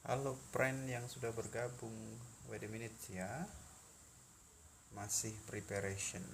Halo friend yang sudah bergabung. Wait a minute ya. Masih preparation.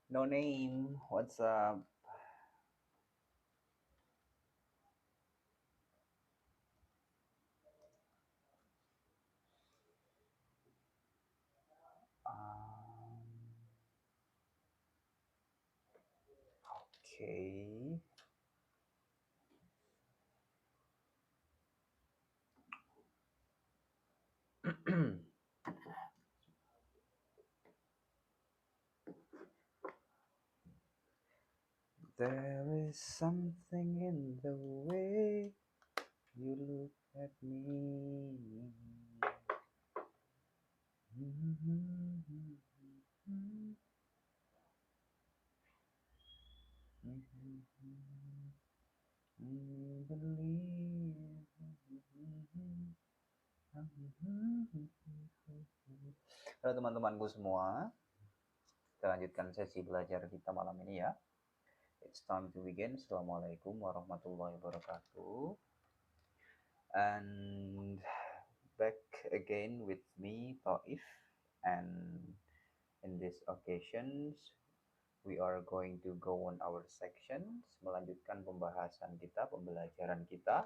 No name, what's up? Um, okay. There is something in the way you look at me. Halo teman-temanku semua, kita lanjutkan sesi belajar kita malam ini ya. It's time to begin. Assalamualaikum warahmatullahi wabarakatuh. And back again with me, Taif. And in this occasions, we are going to go on our sections, melanjutkan pembahasan kita, pembelajaran kita.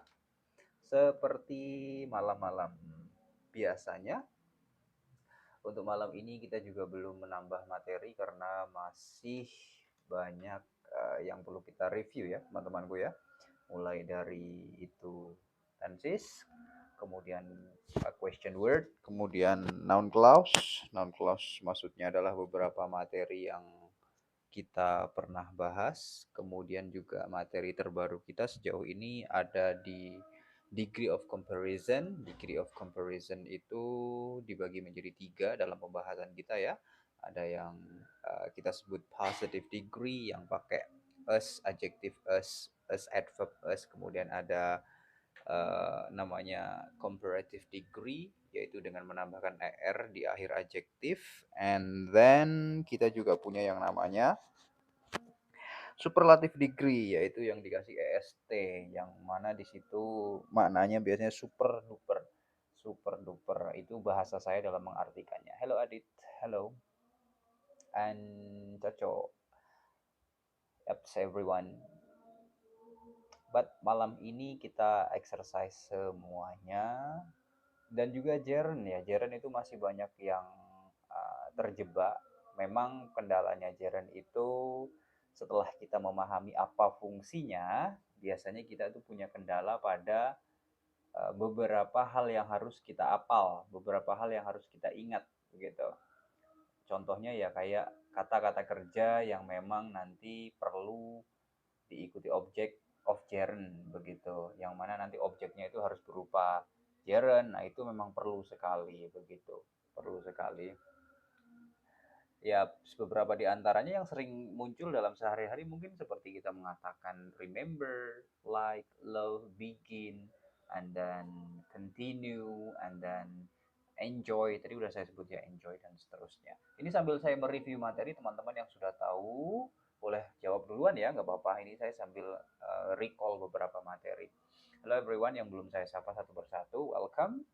Seperti malam-malam biasanya, untuk malam ini kita juga belum menambah materi karena masih banyak yang perlu kita review ya teman-temanku ya. Mulai dari itu tenses, kemudian question word, kemudian noun clause. Noun clause maksudnya adalah beberapa materi yang kita pernah bahas, kemudian juga materi terbaru kita sejauh ini ada di degree of comparison. Degree of comparison itu dibagi menjadi 3 dalam pembahasan kita ya. Ada yang kita sebut positive degree yang pakai us, adjective us, adverb us, kemudian ada namanya comparative degree, yaitu dengan menambahkan er di akhir adjektif. And then kita juga punya yang namanya superlative degree, yaitu yang dikasih est, yang mana di situ maknanya biasanya super duper. Super duper itu bahasa saya dalam mengartikannya. Hello Adit, hello, and Caco, yaps everyone. But malam ini kita exercise semuanya, dan juga Jaren ya. Jaren itu masih banyak yang terjebak. Memang kendalanya Jaren itu setelah kita memahami apa fungsinya, biasanya kita itu punya kendala pada beberapa hal yang harus kita apal, beberapa hal yang harus kita ingat begitu. Contohnya ya kayak kata-kata kerja yang memang nanti perlu diikuti objek of gerund begitu, yang mana nanti objeknya itu harus berupa gerund. Nah itu memang perlu sekali begitu, perlu sekali ya. Beberapa di antaranya yang sering muncul dalam sehari-hari mungkin seperti kita mengatakan remember, like, love, begin, and then continue, and then enjoy. Tadi udah saya sebut ya, enjoy dan seterusnya. Ini sambil saya mereview materi, teman-teman yang sudah tahu boleh jawab duluan ya, nggak apa-apa. Ini saya sambil recall beberapa materi. Hello everyone yang belum saya sapa satu persatu, welcome.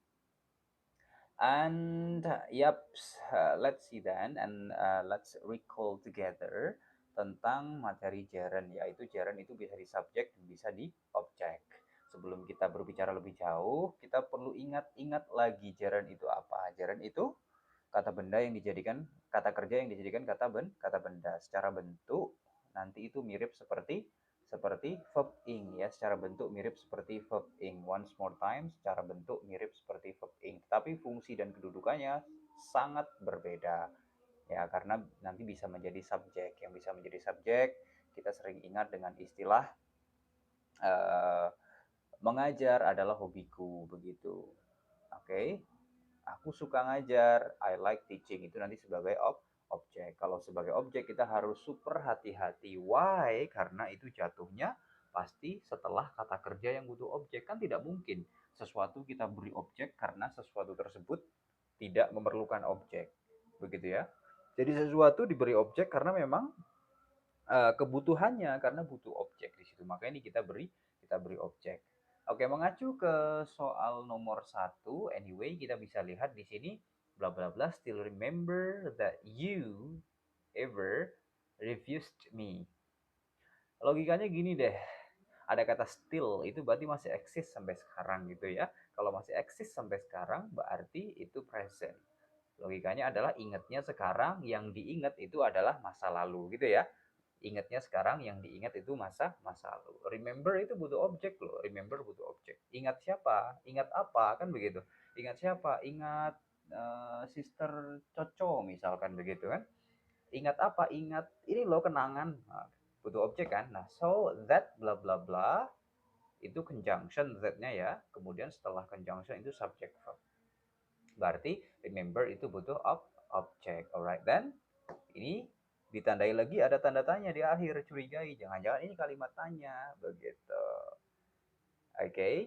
And let's see then, and let's recall together tentang materi gerund, yaitu gerund itu bisa di subjek dan bisa di objek. Sebelum kita berbicara lebih jauh, kita perlu ingat-ingat lagi gerund itu apa. Gerund itu kata benda yang dijadikan kata kerja yang dijadikan kata benda. Secara bentuk nanti itu mirip seperti verb ing ya, secara bentuk mirip seperti verb ing. Once more time, secara bentuk mirip seperti verb ing, tapi fungsi dan kedudukannya sangat berbeda ya, karena nanti bisa menjadi subjek. Yang bisa menjadi subjek kita sering ingat dengan istilah mengajar adalah hobiku begitu. Oke. Aku suka ngajar, I like teaching, itu nanti sebagai objek. Kalau sebagai objek kita harus super hati-hati. Why? Karena itu jatuhnya pasti setelah kata kerja yang butuh objek. Kan tidak mungkin sesuatu kita beri objek karena sesuatu tersebut tidak memerlukan objek. Begitu ya. Jadi sesuatu diberi objek karena memang kebutuhannya, karena butuh objek di situ. Makanya ini kita beri objek. Oke, mengacu ke soal nomor 1, anyway, kita bisa lihat di sini bla bla bla, still remember that you ever refused me. Logikanya gini deh. Ada kata still, itu berarti masih eksis sampai sekarang gitu ya. Kalau masih eksis sampai sekarang berarti itu present. Logikanya adalah ingatnya sekarang, yang diingat itu adalah masa lalu gitu ya. Ingatnya sekarang, yang diingat itu masa lalu. Remember itu butuh objek loh. Remember butuh objek. Ingat siapa? Ingat apa? Kan begitu. Ingat siapa? Ingat Sister Coco misalkan begitu kan. Ingat apa? Ingat ini loh kenangan. Nah, butuh objek kan. Nah, so that bla bla bla itu conjunction that-nya ya. Kemudian setelah conjunction itu subject verb. Berarti remember itu butuh objek. Alright then. Ini ditandai lagi ada tanda tanya di akhir, curigai. Jangan-jangan ini kalimat tanya begitu. Oke. Okay?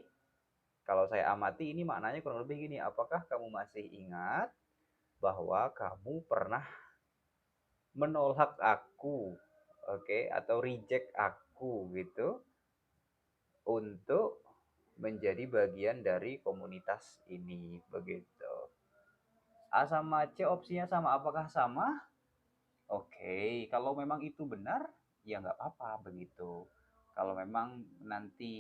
Kalau saya amati ini maknanya kurang lebih gini. Apakah kamu masih ingat bahwa kamu pernah menolak aku, oke, okay, atau reject aku gitu untuk menjadi bagian dari komunitas ini begitu. A sama C opsinya sama, apakah sama? Oke, okay. Kalau memang itu benar, ya nggak apa-apa begitu. Kalau memang nanti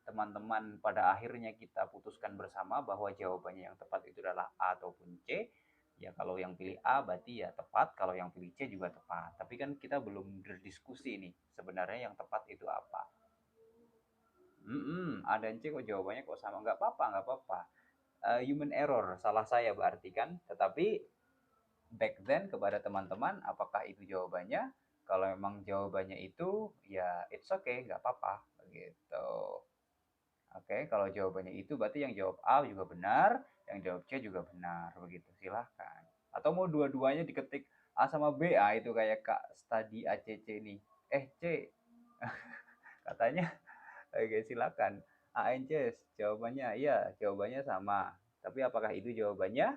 teman-teman pada akhirnya kita putuskan bersama bahwa jawabannya yang tepat itu adalah A ataupun C, ya kalau yang pilih A berarti ya tepat, kalau yang pilih C juga tepat. Tapi kan kita belum berdiskusi nih, sebenarnya yang tepat itu apa. A dan C kok jawabannya kok sama? Nggak apa-apa, nggak apa-apa. Human error, salah saya berarti kan. Tetapi back then kepada teman-teman apakah itu jawabannya, kalau memang jawabannya itu ya it's okay, nggak apa-apa begitu. Oke, kalau jawabannya itu berarti yang jawab A juga benar, yang jawab C juga benar begitu, silahkan. Atau mau dua-duanya diketik A sama B, itu kayak Kak Study ACC nih. C katanya. Oke, silakan. ANC jawabannya iya, jawabannya sama, tapi apakah itu jawabannya?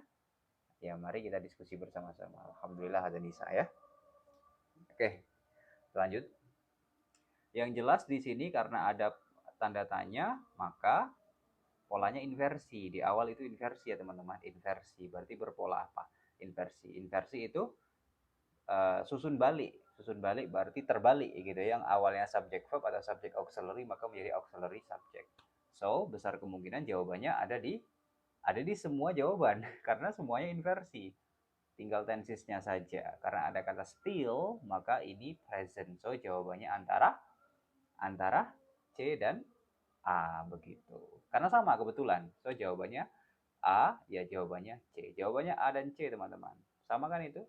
Ya, mari kita diskusi bersama-sama. Alhamdulillah ada Nisa ya. Oke, lanjut. Yang jelas di sini karena ada tanda tanya, maka polanya inversi. Di awal itu inversi ya teman-teman. Inversi berarti berpola apa? Inversi. Inversi itu susun balik. Susun balik berarti terbalik gitu. Yang awalnya subject verb atau subject auxiliary maka menjadi auxiliary subject. So, besar kemungkinan jawabannya ada di semua jawaban karena semuanya inversi. Tinggal tensesnya saja. Karena ada kata still, maka ini present. So, jawabannya antara C dan A begitu. Karena sama kebetulan. So, jawabannya A, ya jawabannya C. Jawabannya A dan C, teman-teman. Sama kan itu?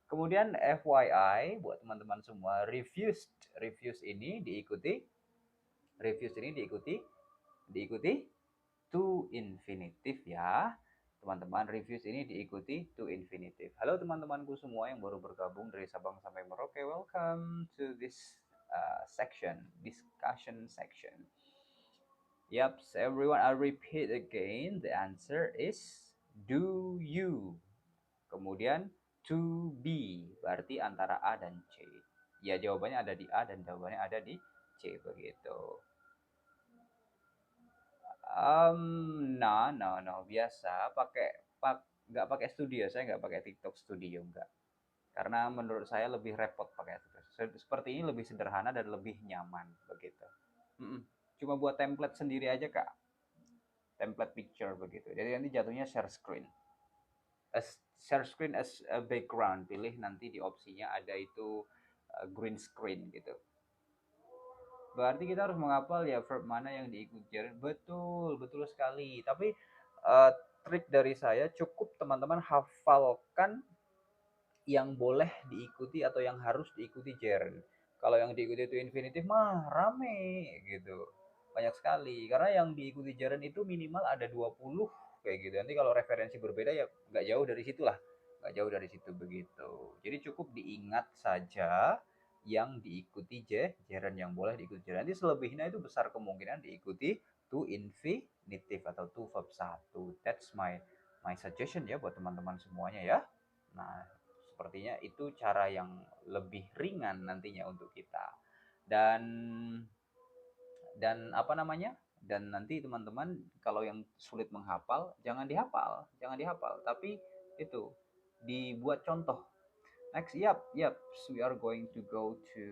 Kemudian FYI buat teman-teman semua, refused. Refused ini diikuti to infinitive ya. Teman-teman, reviews ini diikuti to infinitive. Halo teman-temanku semua yang baru bergabung dari Sabang sampai Merauke. Welcome to this section, discussion section. Yep, so everyone, I'll repeat again. The answer is do you. Kemudian to be, berarti antara A dan C. Ya, jawabannya ada di A dan jawabannya ada di C begitu. No, biasa nggak pakai studio, saya nggak pakai TikTok Studio nggak, karena menurut saya lebih repot pakai seperti ini, lebih sederhana dan lebih nyaman begitu. Cuma buat template sendiri aja kak, template picture begitu, jadi nanti jatuhnya share screen as a background, pilih nanti di opsinya ada itu green screen gitu. Berarti kita harus menghafal ya verb mana yang diikuti gerund. Betul sekali. Tapi trik dari saya, cukup teman-teman hafalkan yang boleh diikuti atau yang harus diikuti gerund. Kalau yang diikuti itu infinitif mah rame gitu. Banyak sekali. Karena yang diikuti gerund itu minimal ada 20 kayak gitu. Nanti kalau referensi berbeda ya nggak jauh dari situ lah. Nggak jauh dari situ begitu. Jadi cukup diingat saja yang diikuti gerund, yang boleh diikuti gerund. Nanti selebihnya itu besar kemungkinan diikuti to infinitive atau to verb 1. That's my suggestion ya buat teman-teman semuanya ya. Nah, sepertinya itu cara yang lebih ringan nantinya untuk kita. Dan apa namanya? Dan nanti teman-teman kalau yang sulit menghafal, jangan dihafal, tapi itu dibuat contoh. Next, yep, we are going to go to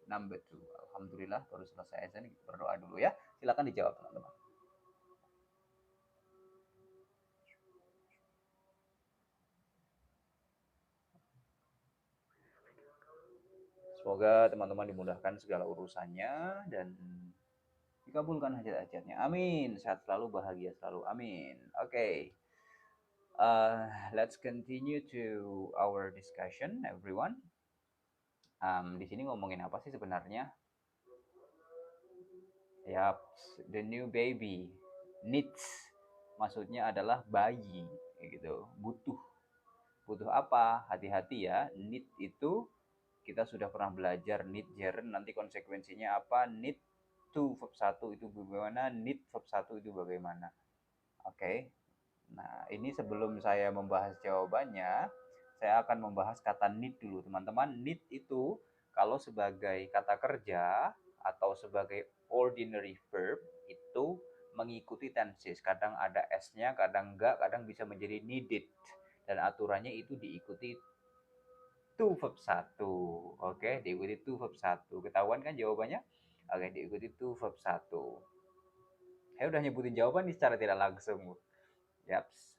number 2. Alhamdulillah baru selesai azan, berdoa dulu ya. Silakan dijawab teman-teman. Semoga teman-teman dimudahkan segala urusannya dan dikabulkan hajat-hajatnya. Amin. Sehat selalu, bahagia selalu. Amin. Oke. Okay. Let's continue to our discussion, everyone. Di sini ngomongin apa sih sebenarnya? Yap, the new baby needs, maksudnya adalah bayi, gitu. Butuh apa? Hati-hati ya. Need itu kita sudah pernah belajar need gerund, nanti konsekuensinya apa? Need to verb 1 itu bagaimana? Need verb 1 itu bagaimana? Oke. Nah, ini sebelum saya membahas jawabannya, saya akan membahas kata need dulu, teman-teman. Need itu kalau sebagai kata kerja atau sebagai ordinary verb itu mengikuti tenses. Kadang ada s-nya, kadang enggak, kadang bisa menjadi needed. Dan aturannya itu diikuti to verb 1. Oke, diikuti to verb 1. Ketahuan kan jawabannya? Oke, diikuti to verb 1. Saya udah nyebutin jawaban nih secara tidak langsung. Yaps,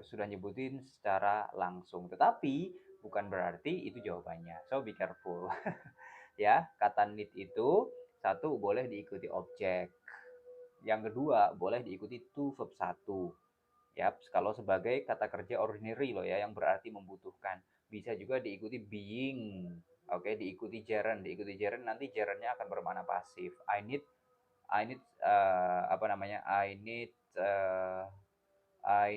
sudah nyebutin secara langsung. Tetapi bukan berarti itu jawabannya. So be careful. Ya, kata need itu satu boleh diikuti objek. Yang kedua boleh diikuti to verb 1. Yap, kalau sebagai kata kerja ordinary loh ya, yang berarti membutuhkan. Bisa juga diikuti being. Oke, diikuti gerund. Diikuti gerund nanti gerundnya akan bermakna pasif. Apa namanya? I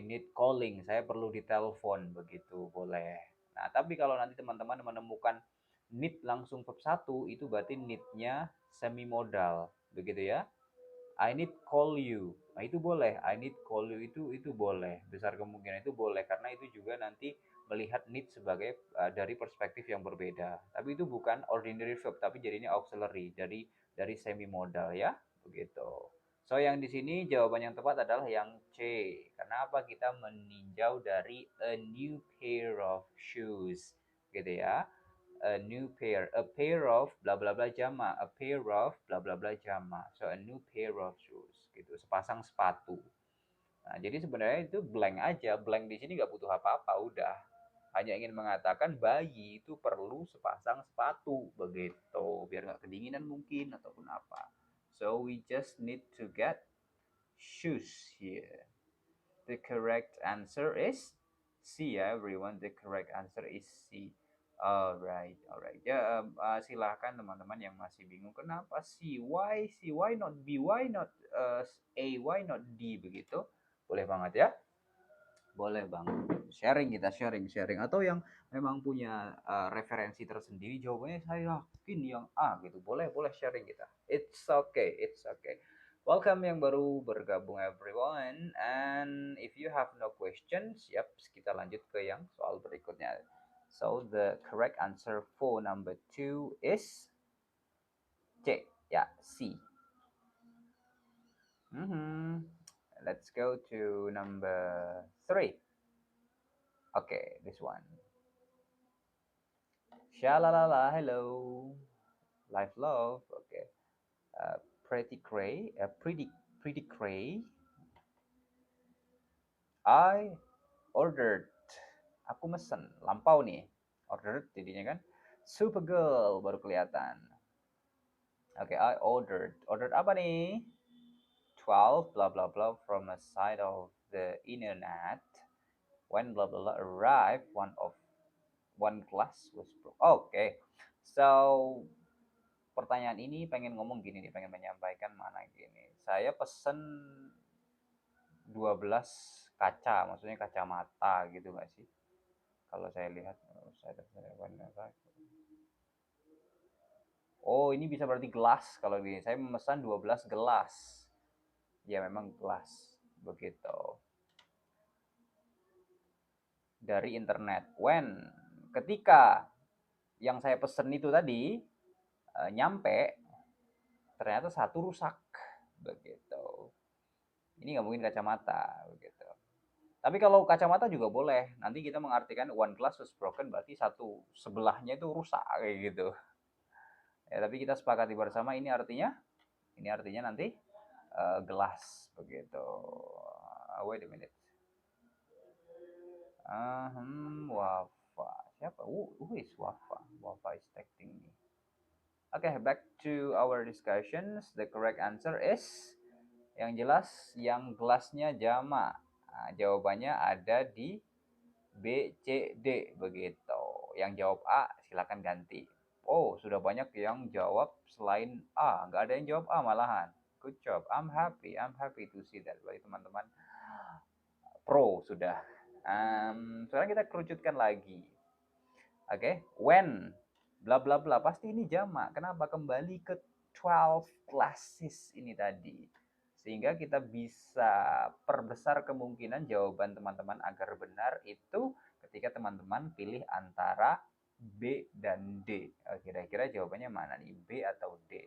need calling. Saya perlu ditelepon begitu, boleh. Nah, tapi kalau nanti teman-teman menemukan need langsung verb 1 itu berarti need-nya semi modal, begitu ya. I need call you. Nah, itu boleh. I need call you itu boleh. Besar kemungkinan itu boleh karena itu juga nanti melihat need sebagai dari perspektif yang berbeda. Tapi itu bukan ordinary verb tapi jadinya auxiliary dari semi modal ya, begitu. So yang di sini jawaban yang tepat adalah yang C. Kenapa kita meninjau dari a new pair of shoes, gitu ya. A new pair, a pair of bla bla bla jama, a pair of bla bla bla jama. So a new pair of shoes, gitu, sepasang sepatu. Nah, jadi sebenarnya itu blank aja, blank di sini nggak butuh apa-apa, udah. Hanya ingin mengatakan bayi itu perlu sepasang sepatu, begitu, biar nggak kedinginan mungkin ataupun apa. So we just need to get shoes here. The correct answer is C ya, everyone. The correct answer is C. Alright. Ya, silahkan teman-teman yang masih bingung kenapa C, why C, why not B, why not A, why not D begitu? Boleh banget ya. Boleh banget. Sharing atau yang memang punya referensi tersendiri jawabannya saya yakin yang A gitu. Boleh sharing kita. It's okay. Welcome yang baru bergabung everyone, and if you have no questions, kita lanjut ke yang soal berikutnya. So the correct answer for number 2 is C. Ya, C. Let's go to number 3. Okay, this one. Shalalala, hello. Life love. Okay. Pretty gray. Pretty gray. I ordered. Aku mesen. Lampau nih. Ordered jadinya kan. Supergirl baru kelihatan. Oke, I ordered. Ordered apa nih? 12 blah blah blah from a side of the internet. When blah blah blah arrived, one glass was broke. Oke. So pertanyaan ini pengen ngomong gini nih, pengen menyampaikan mana gini. Saya pesen 12 kaca, maksudnya kacamata gitu nggak sih? Kalau saya lihat, oh ini bisa berarti gelas kalau gini. Saya memesan 12 gelas. Ya memang gelas, begitu. Dari internet. When, ketika yang saya pesen itu tadi nyampe, ternyata satu rusak, begitu. Ini nggak mungkin kacamata, begitu. Tapi kalau kacamata juga boleh. Nanti kita mengartikan one glass was broken berarti satu sebelahnya itu rusak kayak gitu. Ya, tapi kita sepakati bersama ini artinya nanti gelas begitu. Wait a minute. Wafa. Siapa? Who is Wafa? Wafa is texting me. Okay, back to our discussions. The correct answer is yang jelas yang gelasnya jamak. Nah, jawabannya ada di B, C, D begitu. Yang jawab A silakan ganti. Oh, sudah banyak yang jawab selain A. Nggak ada yang jawab A malahan. Good job. I'm happy. I'm happy to see that. Bagi teman-teman pro sudah. Sekarang kita kerucutkan lagi. Oke, when bla bla bla pasti ini jamak. Kenapa? Kembali ke 12 classes ini tadi. Sehingga kita bisa perbesar kemungkinan jawaban teman-teman agar benar itu ketika teman-teman pilih antara B dan D. Kira-kira jawabannya mana nih? B atau D?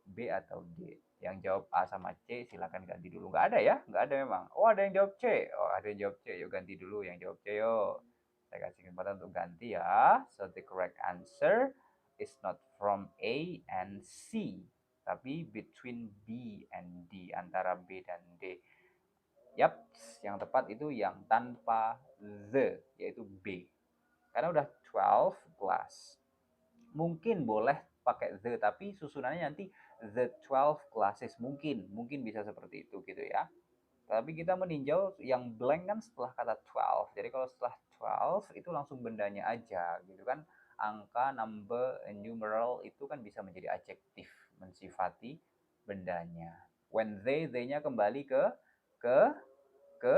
B atau D? Yang jawab A sama C silakan ganti dulu. Nggak ada ya? Nggak ada memang. Oh, ada yang jawab C. Oh, ada yang jawab C. Yuk ganti dulu yang jawab C yuk. Saya kasih kesempatan untuk ganti ya. So the correct answer is not from A and C, tapi between B and D, antara B dan D. Yap, yang tepat itu yang tanpa the, yaitu B. Karena udah 12 plus. Mungkin boleh pakai the, tapi susunannya nanti the 12 classes. Mungkin bisa seperti itu gitu ya. Tapi kita meninjau yang blank kan setelah kata 12. Jadi kalau setelah 12 itu langsung bendanya aja gitu kan. Angka, number, numeral itu kan bisa menjadi adjektif, mensifati bendanya. When they-nya kembali ke ke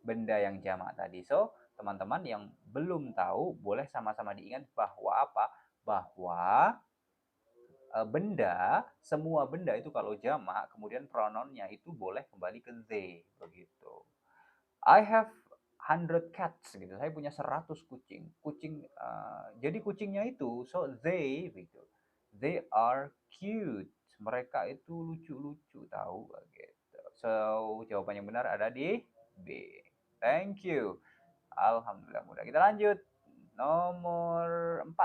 benda yang jamak tadi. So, teman-teman yang belum tahu boleh sama-sama diingat bahwa apa? Bahwa benda, semua benda itu kalau jamak, kemudian pronounnya itu boleh kembali ke they, begitu. I have 100 cats gitu. Saya punya 100 kucing. Jadi kucingnya itu so they gitu. They are cute. Mereka itu lucu-lucu tahu gitu. So jawaban yang benar ada di B. Thank you. Alhamdulillah mudah. Kita lanjut. Nomor 4.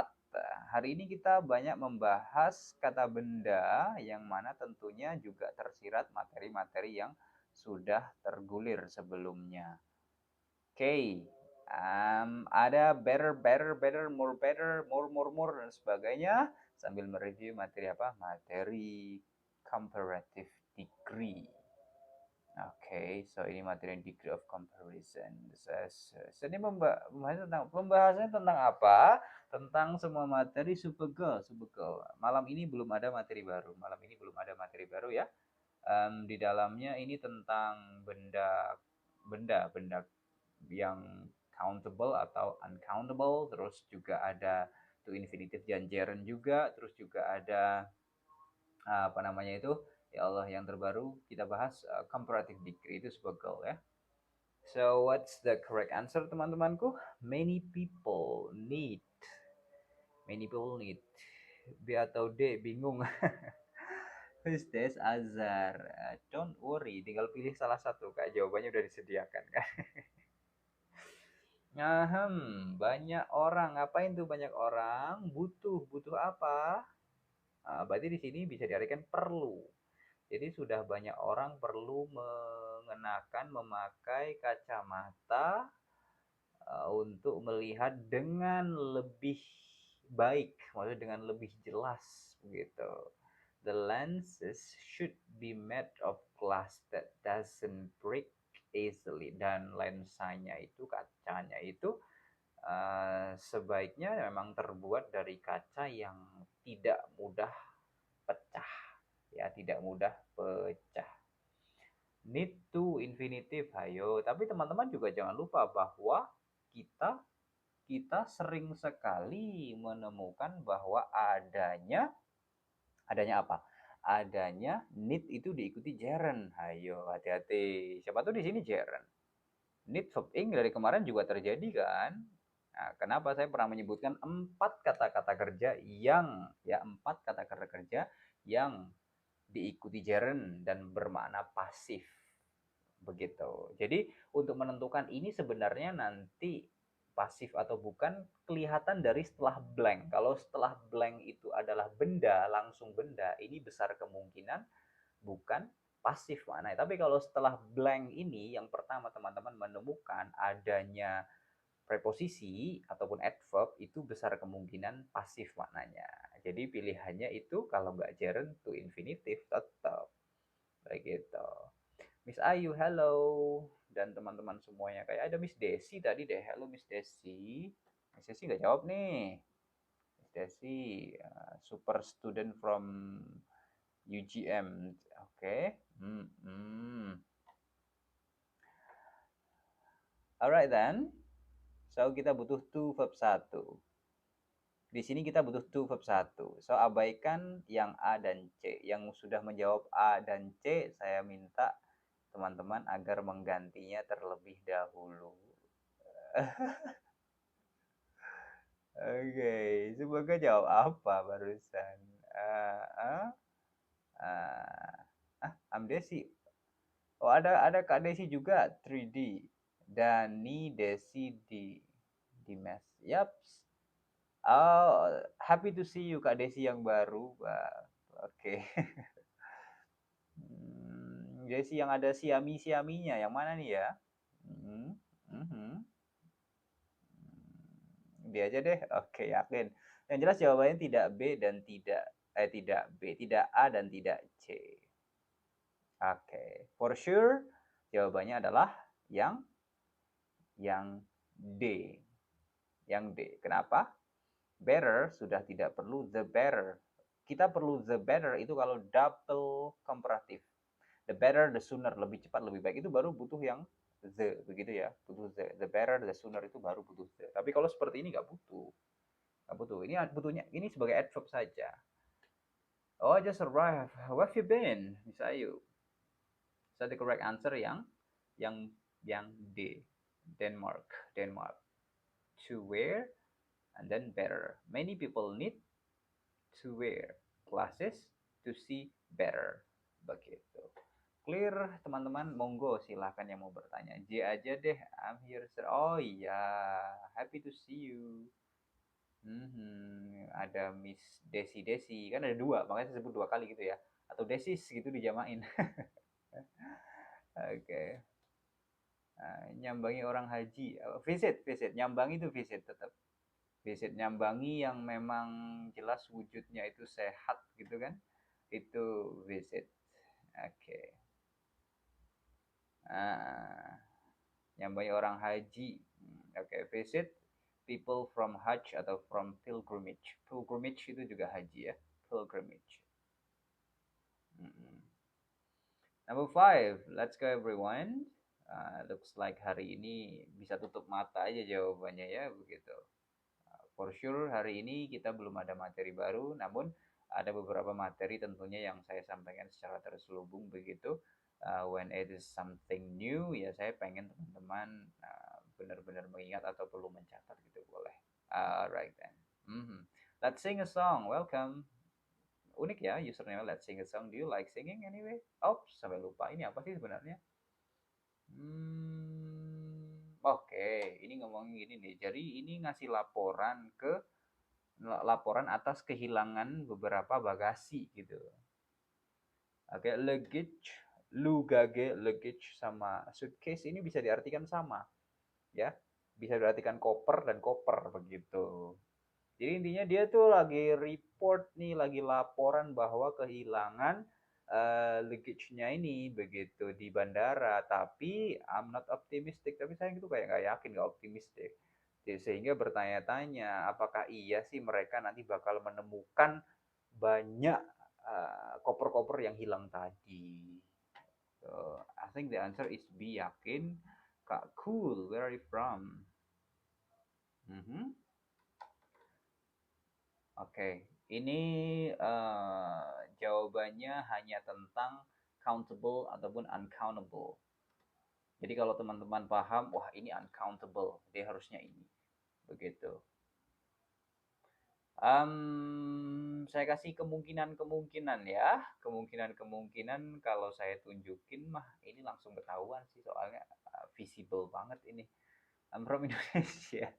Hari ini kita banyak membahas kata benda yang mana tentunya juga tersirat materi-materi yang sudah tergulir sebelumnya. Oke, ada better, more, dan sebagainya sambil mereview materi apa? Materi comparative degree. Oke, so ini materi degree of comparison. Ini pembahasannya tentang apa? Tentang semua materi Supergirl. Malam ini belum ada materi baru. Ya. Di dalamnya ini tentang benda yang countable atau uncountable. Terus juga ada to infinitive dan gerund juga. Terus juga ada apa namanya itu? Ya Allah, yang terbaru kita bahas comparative degree itu Supergirl ya. So what's the correct answer teman-temanku? Many people need. B atau D, bingung. Who's this? Azhar. Don't worry, tinggal pilih salah satu kak. Jawabannya udah disediakan kan. Banyak orang. Ngapain tuh banyak orang? Butuh apa? Berarti di sini bisa diartikan perlu. Jadi sudah banyak orang perlu memakai kacamata untuk melihat dengan lebih baik, maksudnya dengan lebih jelas begitu. The lenses should be made of glass that doesn't break easily. Dan lensanya itu, kacanya itu sebaiknya memang terbuat dari kaca yang tidak mudah pecah. Ya, tidak mudah pecah. Need to infinitive, ayo. Tapi teman-teman juga jangan lupa bahwa kita kita sering sekali menemukan bahwa adanya apa? Adanya need itu diikuti gerund. Ayo, hati-hati. Siapa tuh di sini gerund? Need verb ing dari kemarin juga terjadi kan? Nah, kenapa saya pernah menyebutkan 4 kata-kata kerja yang diikuti gerund dan bermakna pasif. Begitu. Jadi untuk menentukan ini sebenarnya nanti pasif atau bukan kelihatan dari setelah blank. Kalau setelah blank itu adalah benda, langsung benda, ini besar kemungkinan bukan pasif maknanya. Tapi kalau setelah blank ini yang pertama teman-teman menemukan adanya preposisi ataupun adverb, itu besar kemungkinan pasif maknanya. Jadi pilihannya itu kalau nggak gerund to infinitive tetap. Begitu. Miss Ayu, hello. Dan teman-teman semuanya. Kayak ada Miss Desi tadi deh. Halo Miss Desi. Desi nggak jawab nih. Desi, super student from UGM. Oke. Alright then. So kita butuh to verb 1. Di sini kita butuh to verb 1. So abaikan yang A dan C. Yang sudah menjawab A dan C, saya minta teman-teman agar menggantinya terlebih dahulu. Oke, semoga jawab apa barusan? Uh, uh, Desi. Oh, ada Kak Desi juga 3D. Dani Desi di Mes. Yaps. Oh, happy to see you Kak Desi yang baru. Oke. Desi yang ada siami-siaminya yang mana nih ya? Dia aja deh. Oke, yakin. Yang jelas jawabannya tidak B dan tidak B, tidak A dan tidak C. Oke, for sure jawabannya adalah yang D. Yang D. Kenapa? Better sudah tidak perlu the better. Kita perlu the better itu kalau double comparative. The better, the sooner, lebih cepat, lebih baik itu baru butuh yang the, begitu ya. Butuh the better, the sooner itu baru butuh the. Tapi kalau seperti ini nggak butuh. Nggak butuh. Ini butuhnya ini sebagai adverb saja. Oh, I just arrived. Where have you been, Miss Ayu? So the correct answer yang D. Denmark. To wear and then better. Many people need to wear glasses to see better. Begitu. Clear teman-teman, monggo silahkan yang mau bertanya. J aja deh, I'm here sir. Oh iya, happy to see you. Ada Miss Desi, kan ada dua, makanya saya sebut dua kali gitu ya. Atau Desis gitu dijamain. Oke. Nyambangi orang haji, visit, nyambangi itu visit tetap. Visit nyambangi yang memang jelas wujudnya itu sehat gitu kan, itu visit. Oke. Nyambangi orang haji. Oke, visit people from Hajj atau from pilgrimage. Pilgrimage itu juga haji ya, pilgrimage. Number 5, let's go everyone. Looks like hari ini bisa tutup mata aja jawabannya ya, begitu. For sure hari ini kita belum ada materi baru, namun ada beberapa materi tentunya yang saya sampaikan secara terselubung begitu. When it is something new, ya saya pengen teman-teman benar-benar mengingat atau perlu mencatat gitu, boleh. Alright then. Let's sing a song. Welcome. Unik ya username let's sing a song. Do you like singing anyway? Oops, sampai lupa. Ini apa sih sebenarnya? Oke, ini ngomongin gini nih. Jadi ini ngasih laporan atas kehilangan beberapa bagasi gitu. Oke, luggage sama suitcase ini bisa diartikan sama. Ya, bisa diartikan koper dan koper begitu. Jadi intinya dia tuh lagi report nih, lagi laporan bahwa kehilangan luggage-nya ini begitu di bandara. Tapi I'm not optimistic. Tapi saya itu kayak nggak yakin, nggak optimistik. Sehingga bertanya-tanya, apakah iya sih mereka nanti bakal menemukan banyak koper-koper yang hilang tadi. So, I think the answer is B, yakin. Kak Cool, where are you from? Oke, ini jawabannya hanya tentang countable ataupun uncountable. Jadi kalau teman-teman paham, wah ini uncountable, dia harusnya ini. Begitu. Saya kasih kemungkinan ya. Kemungkinan kalau saya tunjukin mah ini langsung ketahuan sih, soalnya visible banget ini. I'm from Indonesia.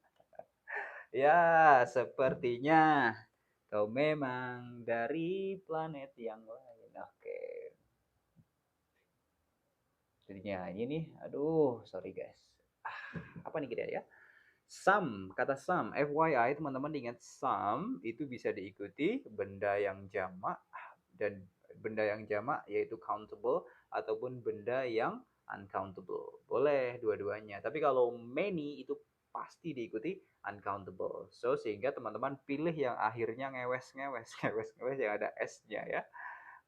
Ya, sepertinya kau memang dari planet yang lain. Oke. Jadinya ini, aduh, sorry guys. Apa nih kita ya? Some, kata some, FYI teman-teman ingat some itu bisa diikuti benda yang jamak, dan benda yang jamak yaitu countable ataupun benda yang uncountable. Boleh dua-duanya. Tapi kalau many itu pasti diikuti uncountable. So sehingga teman-teman pilih yang akhirnya ngewes-ngewes, ngewes-ngewes yang ada S-nya ya.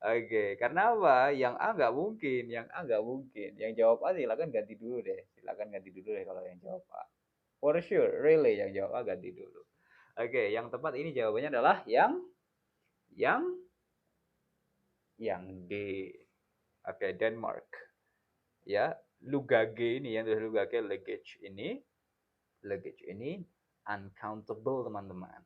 Oke, karena apa? Yang A nggak mungkin, yang A nggak mungkin. Yang jawab A silakan ganti dulu deh. Silakan ganti dulu deh kalau yang jawab A. For sure, really yang jawab A ganti dulu. Oke, yang tepat ini jawabannya adalah yang yang D. Oke, Denmark. Ya, Lugage ini yang tulis Lugage luggage ini uncountable teman-teman.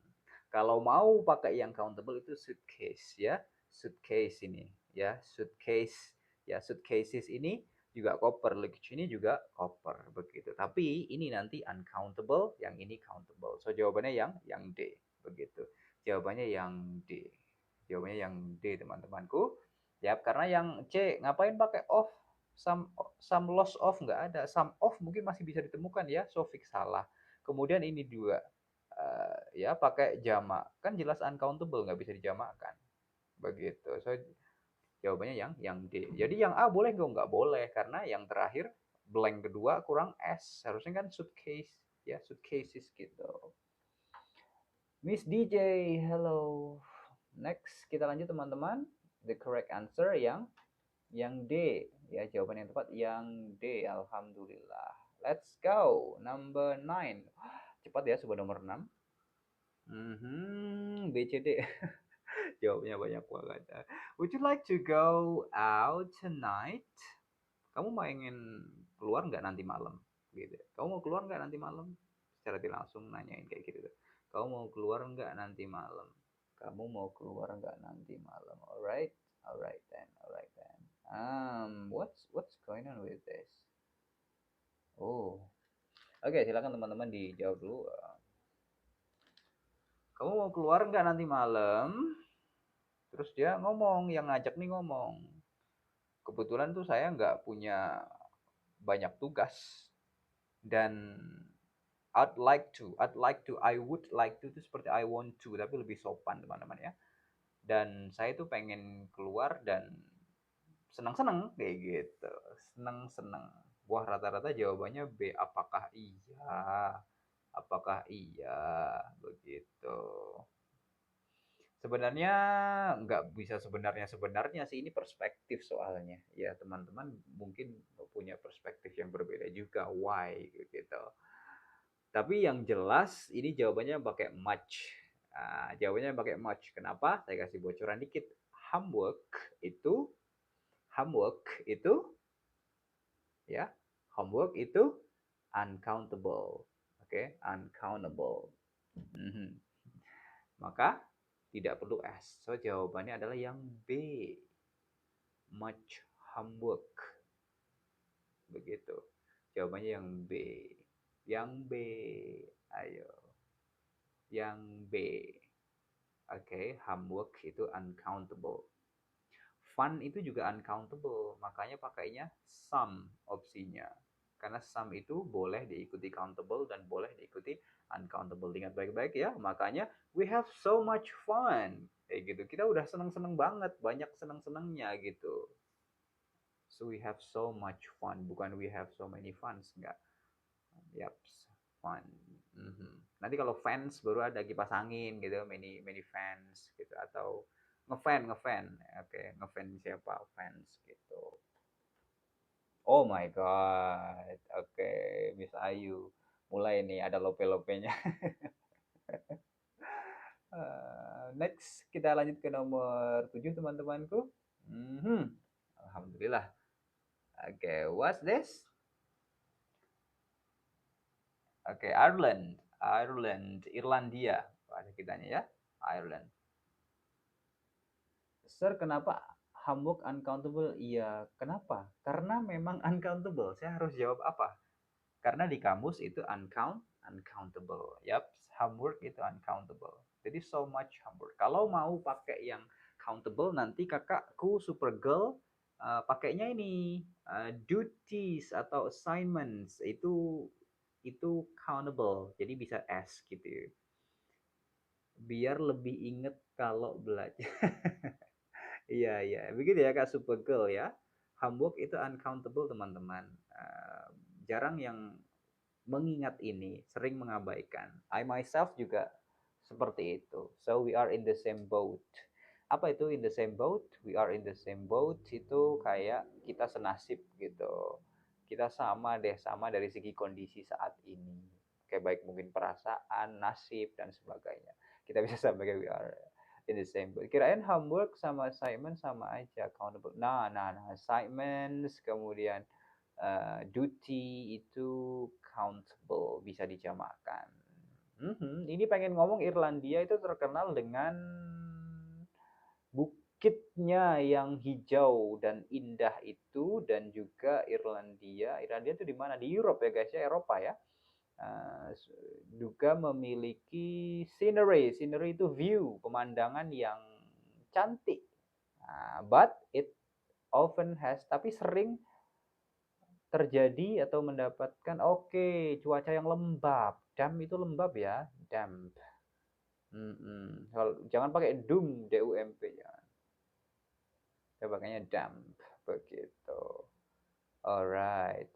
Kalau mau pakai yang countable itu suitcase ya, suitcase ini ya, suitcase ya, suitcases ini juga koper, luggage ini juga koper begitu. Tapi ini nanti uncountable, yang ini countable. So jawabannya yang D begitu. Jawabannya yang D. Jawabannya yang D teman-temanku. Ya, karena yang C ngapain pakai of? Some loss of nggak ada. Some of mungkin masih bisa ditemukan ya. So fix salah. Kemudian ini juga ya pakai jamak kan jelas uncountable nggak bisa dijamakkan begitu. So jawabannya yang D. Jadi yang A boleh nggak boleh karena yang terakhir blank kedua kurang S, harusnya kan suitcase ya, suitcases gitu. Miss DJ, hello. Next kita lanjut teman-teman. The correct answer yang D ya, jawaban yang tepat yang D. Alhamdulillah. Let's go number 9. Cepat ya, coba nomor 6. B, C, D. Jawabnya banyak banget. Would you like to go out tonight? Kamu mau ingin keluar nggak nanti malam? Gitu. Kamu mau keluar nggak nanti malam? Secara tidak langsung nanyain kayak gitu. Kamu mau keluar nggak nanti malam? Kamu mau keluar nggak nanti malam? Alright, alright then, alright then. What's going on with this? Oh, oke, silakan teman-teman dijawab dulu. Kamu mau keluar nggak nanti malam? Terus dia ngomong, yang ngajak nih ngomong. Kebetulan tuh saya nggak punya banyak tugas. Dan I would like to itu seperti I want to, tapi lebih sopan teman-teman ya. Dan saya tuh pengen keluar dan senang-senang kayak gitu. Senang-senang. Wah, rata-rata jawabannya B. Apakah iya? Apakah iya? Begitu. Sebenarnya nggak bisa sebenarnya sih, ini perspektif soalnya. Ya teman-teman mungkin punya perspektif yang berbeda juga. Why gitu. Tapi yang jelas ini jawabannya pakai much. Nah, jawabannya pakai much. Kenapa? Saya kasih bocoran dikit. Homework itu homework itu ya, homework itu uncountable. Oke, uncountable. Maka tidak perlu S. So jawabannya adalah yang B. Much homework. Begitu. Jawabannya yang B. Yang B. Ayo. Yang B. Oke, homework itu uncountable. Fun itu juga uncountable, makanya pakainya some opsinya. Karena some itu boleh diikuti countable dan boleh diikuti uncountable. Ingat baik-baik ya, makanya we have so much fun. Kayak gitu, kita udah seneng-seneng banget, banyak seneng-senengnya gitu. So we have so much fun, bukan we have so many funs, enggak. Yap, fun. Nanti kalau fans baru ada kipas angin gitu, many many fans gitu, atau ngefan. Oke, ngefan siapa? Fans gitu. Oh my god. Oke, Miss Ayu. Mulai nih ada lope-lopenya. Next, kita lanjut ke nomor 7 teman-temanku. Alhamdulillah. Oke, what's this? Oke, Ireland. Irlandia. Ada kitanya ya. Ireland. Sir, kenapa Hamburg uncountable? Iya, kenapa? Karena memang uncountable. Saya harus jawab apa? Karena di kamus itu uncountable. Yap, Hamburg itu uncountable. Jadi so much Hamburg. Kalau mau pakai yang countable, nanti kakakku Supergirl pakainya ini duties atau assignments itu countable. Jadi bisa S gitu. Biar lebih inget kalau belajar. Iya, begitu ya Kak Supergirl ya. Hamburg itu uncountable teman-teman. Jarang yang mengingat ini, sering mengabaikan. I myself juga seperti itu. So we are in the same boat. Apa itu in the same boat? We are in the same boat itu kayak kita senasib gitu. Kita sama deh, sama dari segi kondisi saat ini. Kayak baik mungkin perasaan, nasib, dan sebagainya. Kita bisa sampai we are in the same boat. Kirain homework sama assignment sama aja, accountable. Nah, assignments, kemudian duty itu countable, bisa dijamakkan. Ini pengen ngomong Irlandia itu terkenal dengan bukitnya yang hijau dan indah itu, dan juga Irlandia itu di mana? Di Europe ya guys ya, Eropa ya. Juga memiliki scenery itu view, pemandangan yang cantik. But it often has, tapi sering terjadi atau mendapatkan cuaca yang lembab. Damp itu lembab ya, damp. Jangan pakai dump, DUMP ya. Saya pakainya damp begitu. Alright.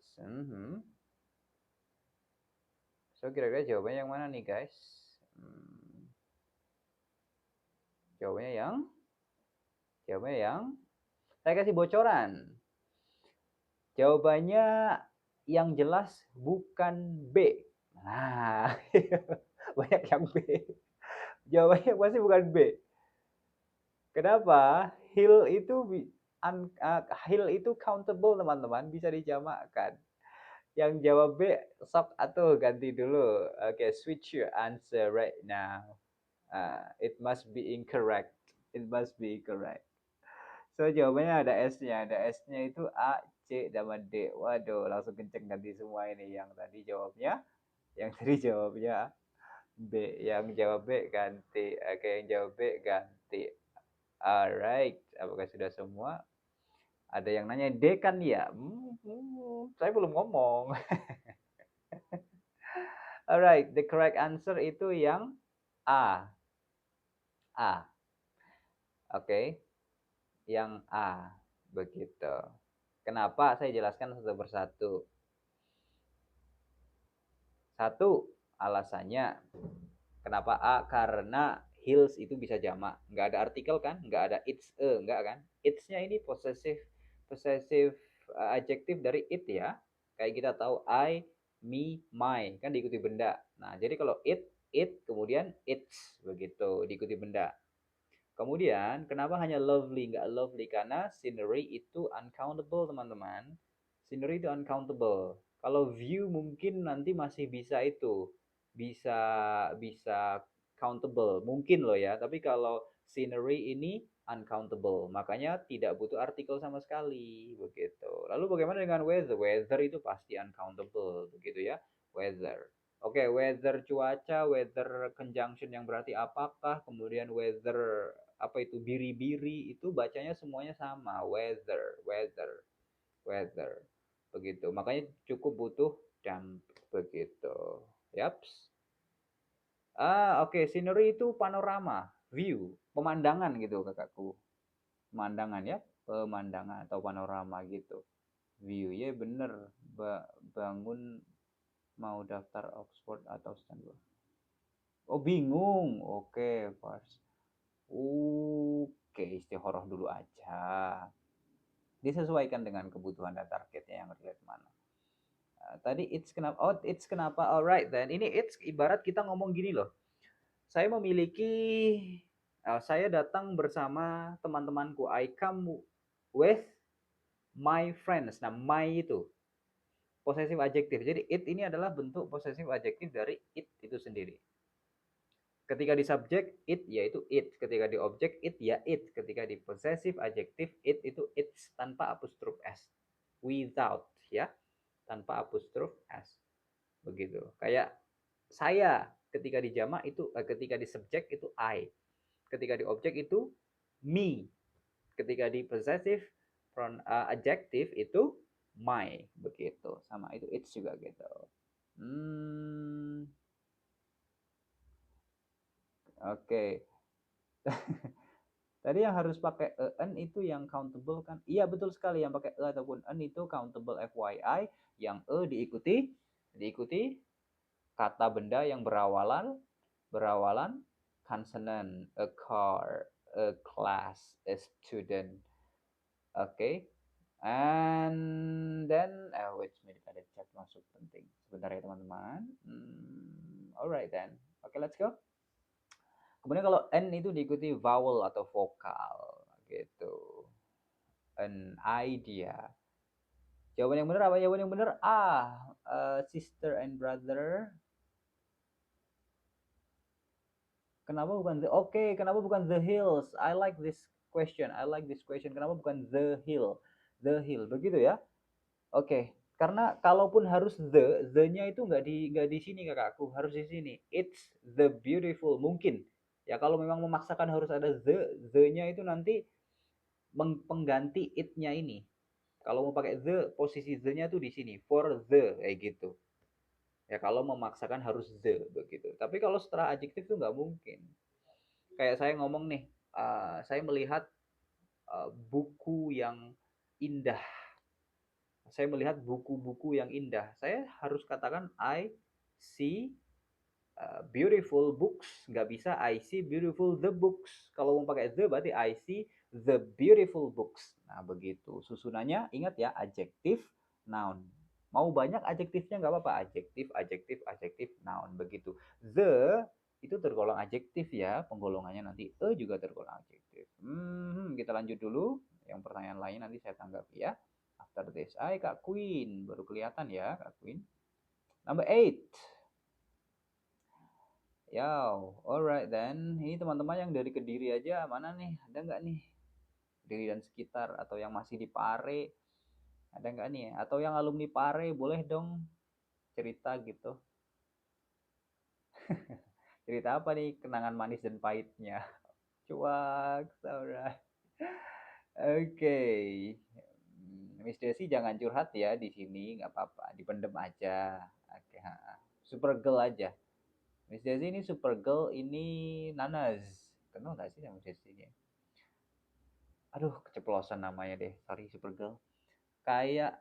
So kira-kira jawabannya yang mana nih guys? Jawabannya yang saya kasih bocoran. Jawabannya yang jelas bukan B. Nah, banyak yang B. Jawabannya pasti bukan B. Kenapa? Hill itu countable teman-teman, bisa dijamakkan. Yang jawab B sok atau ganti dulu. Oke, switch your answer right now. It must be incorrect. It must be incorrect. So jawabannya ada S-nya. Ada S-nya itu A, C, sama D. Waduh, langsung kenceng ganti semua ini. Yang tadi jawabnya B. Yang jawab B ganti. Oke, yang jawab B ganti. Alright, apakah sudah semua? Ada yang nanya D kan ya? Saya belum ngomong. Alright, the correct answer itu yang A. Oke. Yang A. Begitu. Kenapa? Saya jelaskan satu persatu. Satu, alasannya. Kenapa A? Karena hills itu bisa jamak. Nggak ada artikel kan? Nggak ada it's a. Nggak kan? It's-nya ini possessive adjective dari it ya. Kayak kita tahu I, me, my. Kan diikuti benda. Nah, jadi kalau it, kemudian it's. Begitu, diikuti benda. Kemudian, kenapa hanya lovely, nggak lovely? Karena scenery itu uncountable, teman-teman. Scenery itu uncountable. Kalau view mungkin nanti masih bisa itu. Bisa countable. Mungkin loh ya. Tapi kalau scenery ini uncountable. Makanya tidak butuh artikel sama sekali. Begitu. Lalu bagaimana dengan weather? Weather itu pasti uncountable. Begitu ya. Weather. Oke, weather cuaca, weather conjunction yang berarti apakah, kemudian weather apa itu biri-biri, itu bacanya semuanya sama, weather. Begitu. Makanya cukup butuh damp begitu. Yaps. Oke, scenery itu panorama, view, pemandangan gitu kakakku. Pemandangan ya, pemandangan atau panorama gitu. View ya bener, bangun mau daftar Oxford atau Stanford. Oh bingung, oke first. Oke, istikharah dulu aja. Disesuaikan dengan kebutuhan dan targetnya yang relate mana. Tadi it's kenapa? Oh, it's kenapa? Alright then. Ini it's ibarat kita ngomong gini loh. Saya datang bersama teman-temanku. I come with my friends. Nah, my itu possessive adjective. Jadi it ini adalah bentuk possessive adjective dari it itu sendiri. Ketika di subjek it yaitu it, ketika di objek it ya it, ketika di possessive adjective it itu it's tanpa apostrof s, without ya, tanpa apostrof s. Begitu. Kayak saya ketika di jamak itu ketika di subjek itu I, ketika di objek itu me, ketika di possessive adjective itu my, begitu. Sama itu it's juga gitu. Oke. Tadi yang harus pakai en itu yang countable kan? Iya betul sekali, yang pakai e ataupun en itu countable FYI, yang e diikuti diikuti kata benda yang berawalan consonant, a car, a class, a student. Okay. And then wait a minute, ada chat masuk penting. Sebentar ya teman-teman. Alright then. Okay, let's go. Kemudian kalau N itu diikuti vowel atau vokal gitu. An idea. Jawaban yang benar apa? Jawaban yang benar A. Sister and brother. Kenapa bukan the? Oke, kenapa bukan the hills? I like this question. I like this question. Kenapa bukan the hill? The hill. Begitu ya? Oke. Karena kalaupun harus the-nya itu nggak di sini kakakku, harus di sini. It's the beautiful. Mungkin. Ya kalau memang memaksakan harus ada the-nya itu nanti pengganti it-nya ini. Kalau mau pakai the, posisi the-nya tuh di sini. For the, kayak gitu. Ya kalau memaksakan harus the, begitu. Tapi kalau setelah adjektif tuh nggak mungkin. Kayak saya ngomong nih, saya melihat buku yang indah. Saya melihat buku-buku yang indah. Saya harus katakan I see beautiful books. Nggak bisa I see beautiful the books. Kalau mau pakai the berarti I see the beautiful books. Nah begitu. Susunannya ingat ya, adjektif, noun. Mau banyak adjektifnya nggak apa-apa. Adjektif, adjektif, adjektif, noun. Begitu. The itu tergolong adjektif ya. Penggolongannya nanti e juga tergolong adjektif. Kita lanjut dulu. Yang pertanyaan lain nanti saya tanggapi ya. After this. Kak Queen. Baru kelihatan ya Kak Queen. Number 8. Ya, alright then. Ini teman-teman yang dari Kediri aja, mana nih? Ada nggak nih? Kediri dan sekitar, atau yang masih di Pare, ada nggak nih? Atau yang alumni Pare, boleh dong cerita gitu. Cerita apa nih kenangan manis dan pahitnya? Cuak, alright. Oke. Miss Desi jangan curhat ya di sini, nggak apa-apa, dipendem aja. Oke, super girl aja. Miss Desi ini Supergirl, ini Nanas. Kenal gak sih sama Miss Desi ini? Aduh, keceplosan namanya deh. Sorry Supergirl. Kayak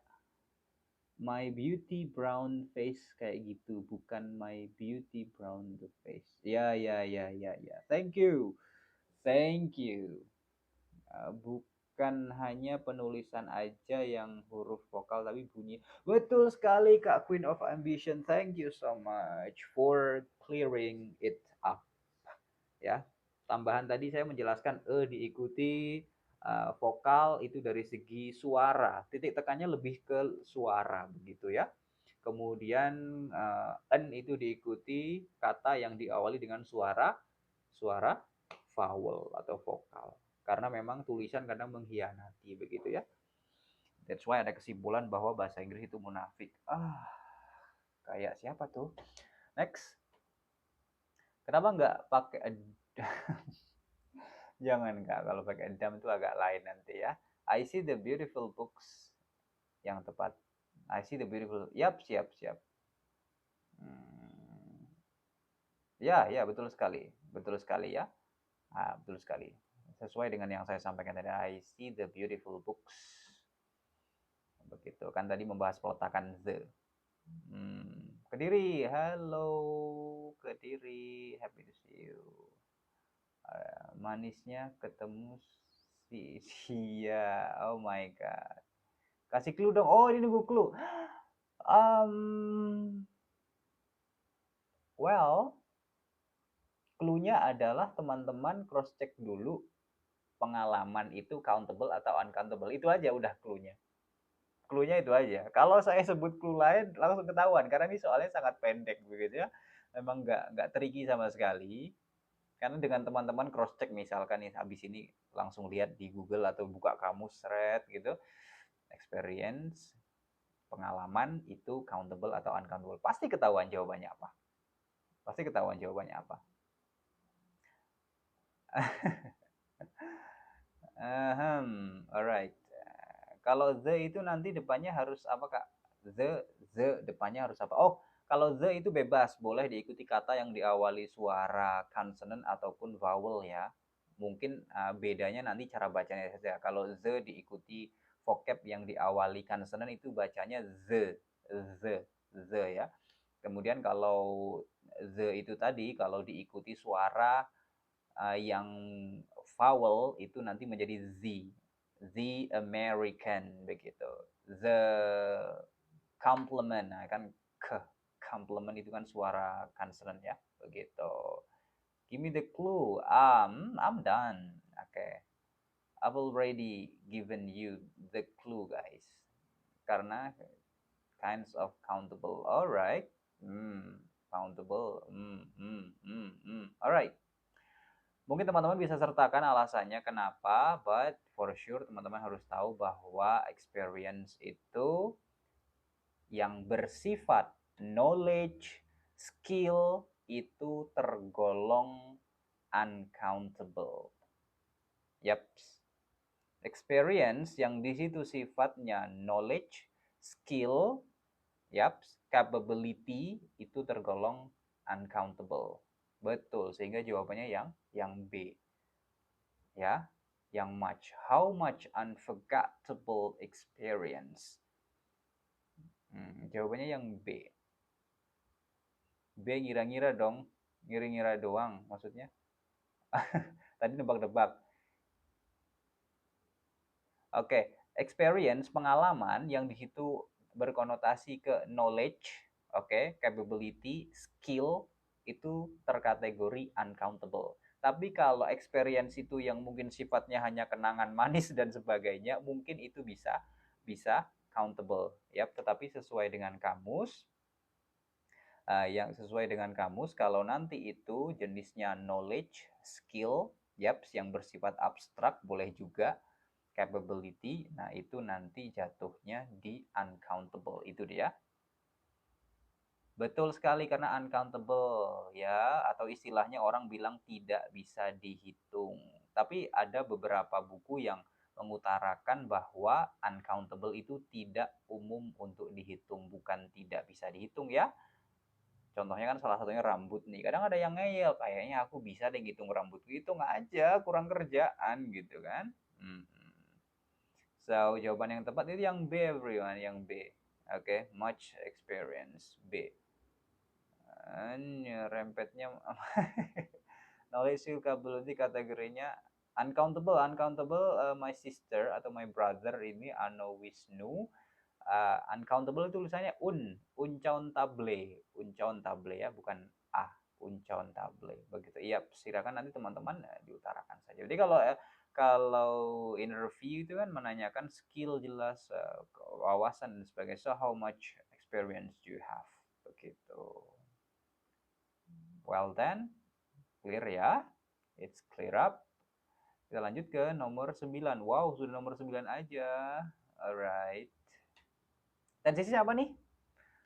My Beauty Brown Face kayak gitu, bukan My Beauty Brown the Face. Ya, ya, ya, ya, ya. Thank you. Thank you. Bukan hanya penulisan aja yang huruf vokal tapi bunyi. Betul sekali Kak Queen of Ambition. Thank you so much for clearing it up. Ya, tambahan tadi saya menjelaskan diikuti vokal itu dari segi suara, titik tekannya lebih ke suara begitu ya. Kemudian n itu diikuti kata yang diawali dengan suara vowel atau vokal, karena memang tulisan kadang mengkhianati begitu ya. That's why ada kesimpulan bahwa bahasa Inggris itu munafik. Kayak siapa tuh? Next. Kenapa nggak pakai jangan Kak, kalau pakai dam itu agak lain nanti ya. I see the beautiful books. Yang tepat. I see the beautiful. Yap, siap, siap. Ya, ya, betul sekali. Betul sekali ya. Betul sekali. Sesuai dengan yang saya sampaikan tadi. I see the beautiful books. Begitu. Kan tadi membahas peletakan the. Kediri, halo Kediri, happy to see you. Manisnya ketemu si Sia. Oh my god. Kasih clue dong. Oh, ini nunggu clue. Well, clue-nya adalah teman-teman cross check dulu pengalaman itu countable atau uncountable. Itu aja udah clue-nya. Clue-nya itu aja. Kalau saya sebut clue lain langsung ketahuan karena ini soalnya sangat pendek begitu ya. Memang nggak tricky sama sekali. Karena dengan teman-teman cross check misalkan nih habis ini langsung lihat di Google atau buka kamus thread gitu, experience, pengalaman itu countable atau uncountable, pasti ketahuan jawabannya apa. Pasti ketahuan jawabannya apa. Alright. Kalau the itu nanti depannya harus apa Kak? The depannya harus apa? Oh, kalau the itu bebas, boleh diikuti kata yang diawali suara consonant ataupun vowel ya. Mungkin bedanya nanti cara bacanya saja. Kalau the diikuti vocab yang diawali consonant itu bacanya the ya. Kemudian kalau the itu tadi kalau diikuti suara yang vowel itu nanti menjadi the American begitu. The complement, nah kan ke complement itu kan suara consonant ya, begitu. Give me the clue. I'm done. Okay. I've already given you the clue, guys. Karena kinds of countable. Alright. Countable. Alright. Mungkin teman-teman bisa sertakan alasannya kenapa, but for sure teman-teman harus tahu bahwa experience itu yang bersifat knowledge, skill itu tergolong uncountable. Yaps. Experience yang di situ sifatnya knowledge, skill, yaps, capability itu tergolong uncountable. Betul, sehingga jawabannya yang B. Ya, yang much. How much unforgettable experience? Jawabannya yang B. B ngira-ngira dong, ngira-ngira doang maksudnya. Tadi nebak-nebak. Oke, experience, pengalaman yang di situ berkonotasi ke knowledge, oke, capability, skill itu terkategori uncountable. Tapi kalau experience itu yang mungkin sifatnya hanya kenangan manis dan sebagainya, mungkin itu bisa countable, ya. Tetapi sesuai dengan kamus, yang sesuai dengan kamus, kalau nanti itu jenisnya knowledge, skill, yaps, yang bersifat abstrak boleh juga capability, nah itu nanti jatuhnya di uncountable, itu dia. Betul sekali, karena uncountable ya, atau istilahnya orang bilang tidak bisa dihitung. Tapi ada beberapa buku yang mengutarakan bahwa uncountable itu tidak umum untuk dihitung, bukan tidak bisa dihitung ya. Contohnya kan salah satunya rambut nih. Kadang ada yang ngeyel, kayaknya aku bisa deh ngitung rambut. Hitung aja, kurang kerjaan gitu kan. So, jawaban yang tepat itu yang B, everyone, yang B. Oke, much experience, B. Rempetnya knowledge skill capability kategorinya uncountable. My sister atau my brother ini Ano Wisnu. Uncountable itu tulisannya uncountable ya, bukan uncountable begitu. Iya, silakan nanti teman-teman diutarakan saja. Jadi kalau interview itu kan menanyakan skill jelas, wawasan dan sebagainya. So how much experience do you have? Begitu. Well then, clear ya? It's clear up. Kita lanjut ke nomor 9. Wow, sudah nomor 9 aja. Alright. Tensisinya apa nih?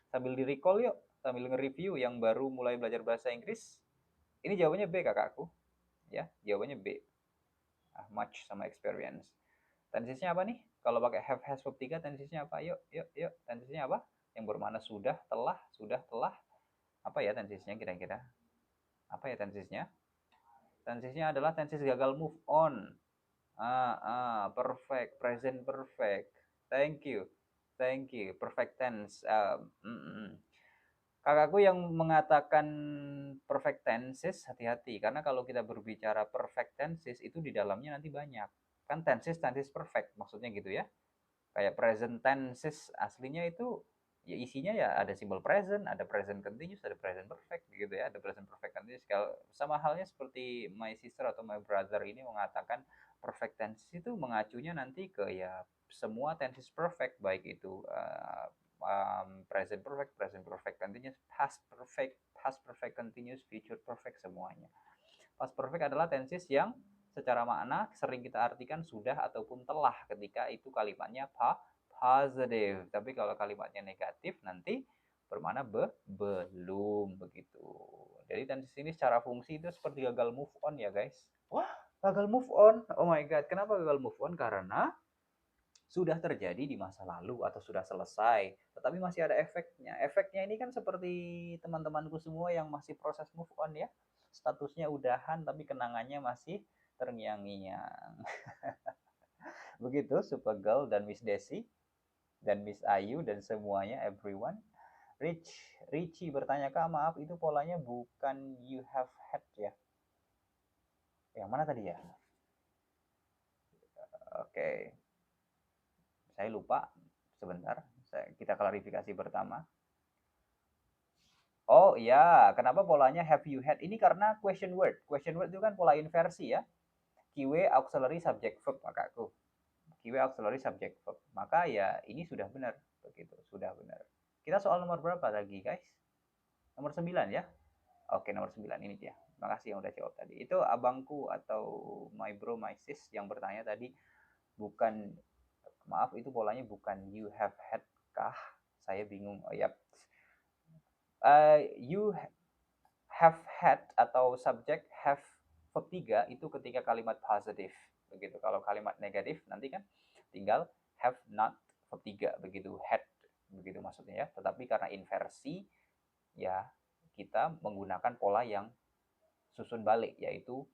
Sambil di recall yuk, sambil nge-review yang baru mulai belajar bahasa Inggris. Ini jawabannya B kakakku. Ya, jawabannya B. Much sama experience. Tensisnya apa nih? Kalau pakai have, has, verb 3, tensisnya apa? Yuk. Tensisnya apa? Yang bermakna sudah, telah. Apa ya tensisnya kira-kira? Apa ya tensisnya? Tensisnya adalah tensis gagal move on. Perfect, present perfect. Thank you. Perfect tense. Kakakku yang mengatakan perfect tenses, hati-hati. Karena kalau kita berbicara perfect tenses, itu di dalamnya nanti banyak. Kan tenses perfect, maksudnya gitu ya. Kayak present tenses, aslinya itu ya isinya ya ada simbol present, ada present continuous, ada present perfect gitu ya, ada present perfect continuous. Kalau sama halnya seperti my sister atau my brother ini mengatakan perfect tense itu mengacunya nanti ke ya semua tenses perfect, baik itu present perfect continuous, past perfect continuous, future perfect, semuanya. Past perfect adalah tenses yang secara makna sering kita artikan sudah ataupun telah ketika itu kalimatnya positive. Tapi kalau kalimatnya negatif nanti bermakna belum begitu. Jadi tenses ini secara fungsi itu seperti gagal move on ya guys. Wah, gagal move on. Oh my god, kenapa gagal move on? Karena sudah terjadi di masa lalu atau sudah selesai, tetapi masih ada efeknya. Efeknya ini kan seperti teman-temanku semua yang masih proses move on ya. Statusnya udahan tapi kenangannya masih terngiang-ngiang. Begitu Super Girl dan Miss Desi dan Miss Ayu dan semuanya, everyone. Richie bertanya, Kak, maaf itu polanya bukan you have had ya. Yang mana tadi ya? Oke. Saya lupa. Sebentar. Kita klarifikasi pertama. Oh iya, kenapa polanya have you had? Ini karena question word. Question word itu kan pola inversi ya. Keyword auxiliary subject verb kakakku. Keyword auxiliary subject verb. Maka ya ini sudah benar. Begitu, sudah benar. Kita soal nomor berapa lagi guys? Nomor 9 ya? Oke, nomor 9 ini dia. Makasih yang udah jawab tadi. Itu abangku atau my bro, my sis yang bertanya tadi. Bukan, maaf itu polanya bukan you have had kah? Saya bingung. Oh ya. You have had atau subject have verb 3 itu ketika kalimat positif. Begitu. Kalau kalimat negatif nanti kan tinggal have not verb 3 begitu, had begitu maksudnya ya. Tetapi karena inversi ya kita menggunakan pola yang susun balik, yaitu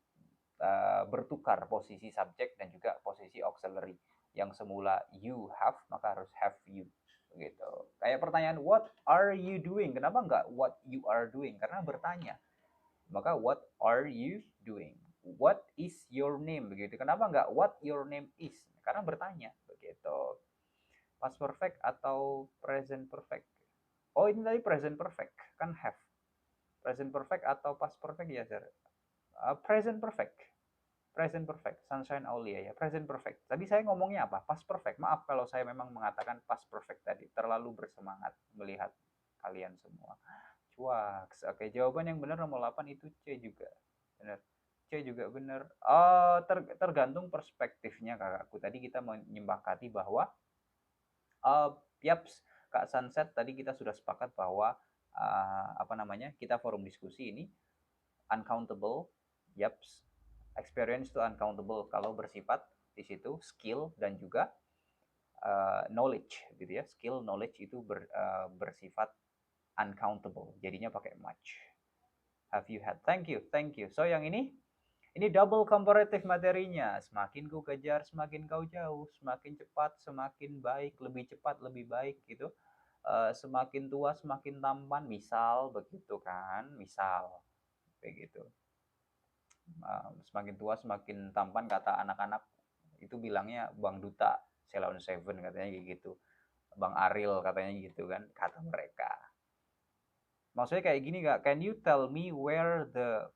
bertukar posisi subjek dan juga posisi auxiliary. Yang semula you have maka harus have you begitu. Kayak pertanyaan what are you doing, kenapa nggak what you are doing, karena bertanya. Maka what are you doing, what is your name begitu, kenapa nggak what your name is, karena bertanya begitu. Past perfect atau present perfect? Oh ini tadi present perfect kan have. Present perfect atau past perfect ya sir? Present perfect. Present perfect. Sunshine Aulia ya. Present perfect. Tadi saya ngomongnya apa? Past perfect. Maaf kalau saya memang mengatakan past perfect tadi. Terlalu bersemangat melihat kalian semua. Cuaks. Oke, jawaban yang benar nomor 8 itu C juga. Benar. C juga benar. Tergantung perspektifnya kakakku. Tadi kita menyepakati bahwa yaps, Kak Sunset tadi kita sudah sepakat bahwa kita forum diskusi ini uncountable, yaps, experience itu uncountable kalau bersifat di situ skill dan juga knowledge gitu ya. Skill knowledge itu bersifat uncountable. Jadinya pakai much. Have you had? Thank you. So yang ini double comparative materinya. Semakin ku kejar, semakin kau jauh. Semakin cepat, semakin baik. Lebih cepat, lebih baik gitu. Semakin tua, semakin tampan. Misal begitu kan. Misal begitu. Semakin tua, semakin tampan kata anak-anak. Itu bilangnya Bang Duta. Ceylon Seven katanya gitu. Bang Aril katanya gitu kan. Kata mereka. Maksudnya kayak gini gak? Can you tell me where the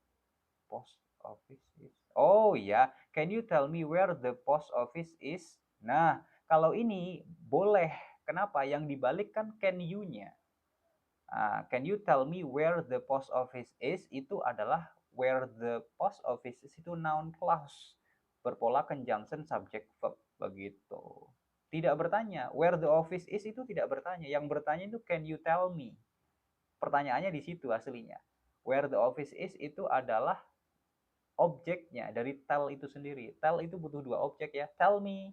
post office is? Oh ya, can you tell me where the post office is? Nah, kalau ini boleh. Kenapa? Yang dibalik kan can you-nya. Can you tell me where the post office is? Itu adalah where the post office is itu noun clause. Berpola conjunction subject verb. Begitu. Tidak bertanya. Where the office is itu tidak bertanya. Yang bertanya itu can you tell me? Pertanyaannya di situ aslinya. Where the office is itu adalah objeknya dari tell itu sendiri. Tell itu butuh dua objek ya. Tell me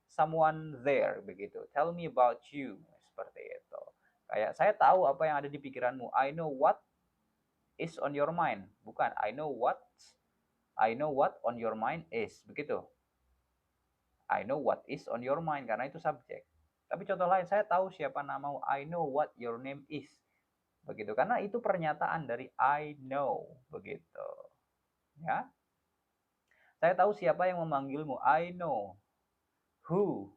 someone there begitu. Tell me about you seperti itu. Kayak saya tahu apa yang ada di pikiranmu. I know what is on your mind. Bukan I know what on your mind is. Begitu. I know what is on your mind karena itu subjek. Tapi contoh lain, saya tahu siapa namamu. I know what your name is. Begitu, karena itu pernyataan dari I know, begitu. Ya. Saya tahu siapa yang memanggilmu. I know who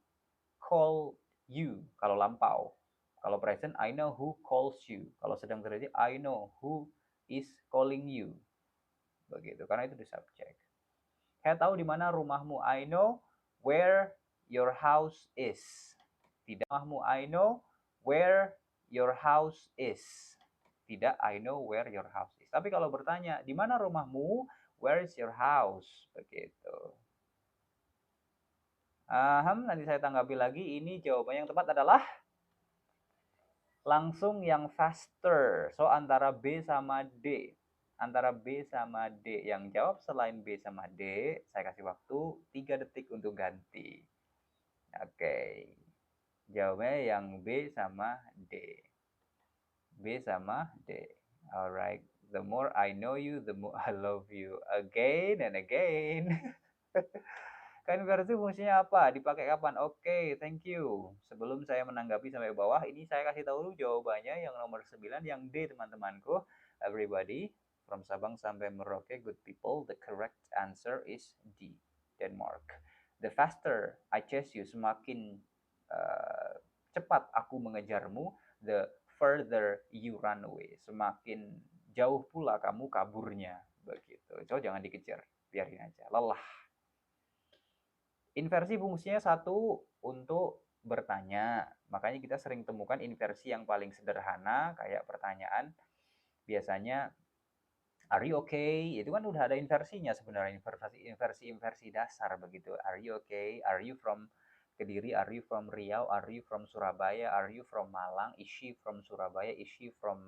called you kalau lampau. Kalau present, I know who calls you. Kalau sedang terjadi, I know who is calling you. Begitu, karena itu di subjek. Saya tahu di mana rumahmu. I know where your house is. Tidak rumahmu. I know where your house is. Tidak, I know where your house is. Tapi kalau bertanya, di mana rumahmu? Where is your house? Begitu. Nanti saya tanggapi lagi. Ini jawabannya yang tepat adalah langsung yang faster. So, antara B sama D. Antara B sama D. Yang jawab selain B sama D, saya kasih waktu 3 detik untuk ganti. Oke. Jawabnya yang B sama D. B sama D. Alright. The more I know you, the more I love you. Again and again. Inversi fungsinya apa? Dipakai kapan? Oke, thank you. Sebelum saya menanggapi sampai bawah, ini saya kasih tahu dulu jawabannya yang nomor 9, yang D teman-temanku. Everybody, from Sabang sampai Merauke, good people, the correct answer is D, Denmark. The faster I chase you, semakin cepat aku mengejarmu, the further you run away. Semakin jauh pula kamu kaburnya. Begitu. So, jangan dikejar, biarin aja. Lelah. Inversi fungsinya satu, untuk bertanya. Makanya kita sering temukan inversi yang paling sederhana kayak pertanyaan biasanya are you okay? Itu kan udah ada inversinya sebenarnya, inversi dasar begitu. Are you okay? Are you from Kediri? Are you from Riau? Are you from Surabaya? Are you from Malang? Is she from Surabaya? Is she from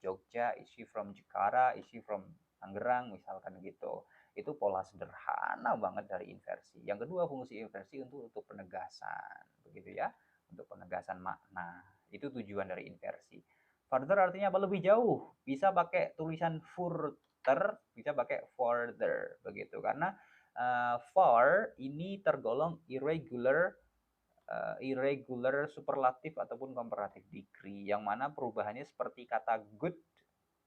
Jogja? Is she from Jakarta? Is she from Tangerang? Misalkan gitu. Itu pola sederhana banget dari inversi. Yang kedua, fungsi inversi untuk penegasan, begitu ya, untuk penegasan makna. Itu tujuan dari inversi. Further artinya apa? Lebih jauh. Bisa pakai tulisan further, bisa pakai further, begitu. Karena far ini tergolong irregular superlatif ataupun comparative degree, yang mana perubahannya seperti kata good,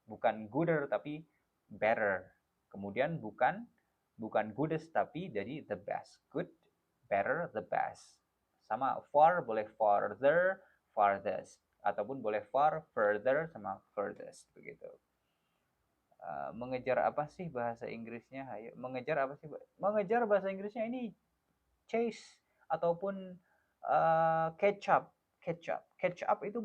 bukan gooder tapi better. Kemudian bukan goodest tapi jadi the best. Good, better, the best. Sama far boleh farther, farthest, ataupun boleh far, further, sama furthest begitu. Mengejar apa sih bahasa Inggrisnya? Ayo, mengejar apa sih? Mengejar bahasa Inggrisnya ini chase ataupun catch up. Catch up itu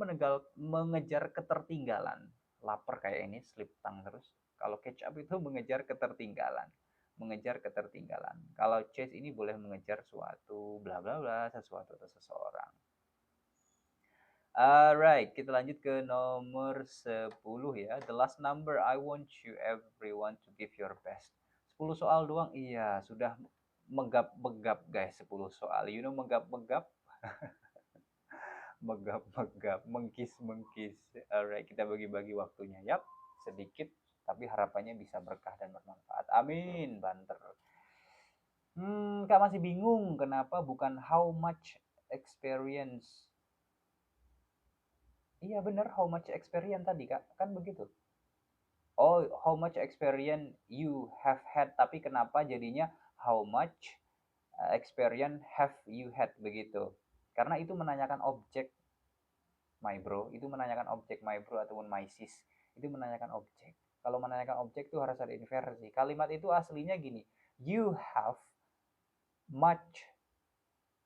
mengejar ketertinggalan. Lapar kayak ini, slip tongue terus. Kalau catch up itu mengejar ketertinggalan. Kalau chase ini boleh mengejar suatu bla bla bla, sesuatu atau seseorang. Alright, kita lanjut ke nomor 10 ya. The last number, I want you everyone to give your best. 10 soal doang. Iya, sudah megap-megap guys, 10 soal. You know megap-megap? Megap-megap, mengkis-mengkis. Alright, kita bagi-bagi waktunya. Yap, sedikit tapi harapannya bisa berkah dan bermanfaat. Amin, banter. Kak masih bingung kenapa bukan how much experience. Iya bener, how much experience tadi Kak, kan begitu. Oh, how much experience you have had, tapi kenapa jadinya how much experience have you had begitu? Karena itu menanyakan objek, my bro. Itu menanyakan objek, my bro ataupun my sis. Itu menanyakan objek. Kalau menanyakan objek itu harus ada inversi. Kalimat itu aslinya gini. You have much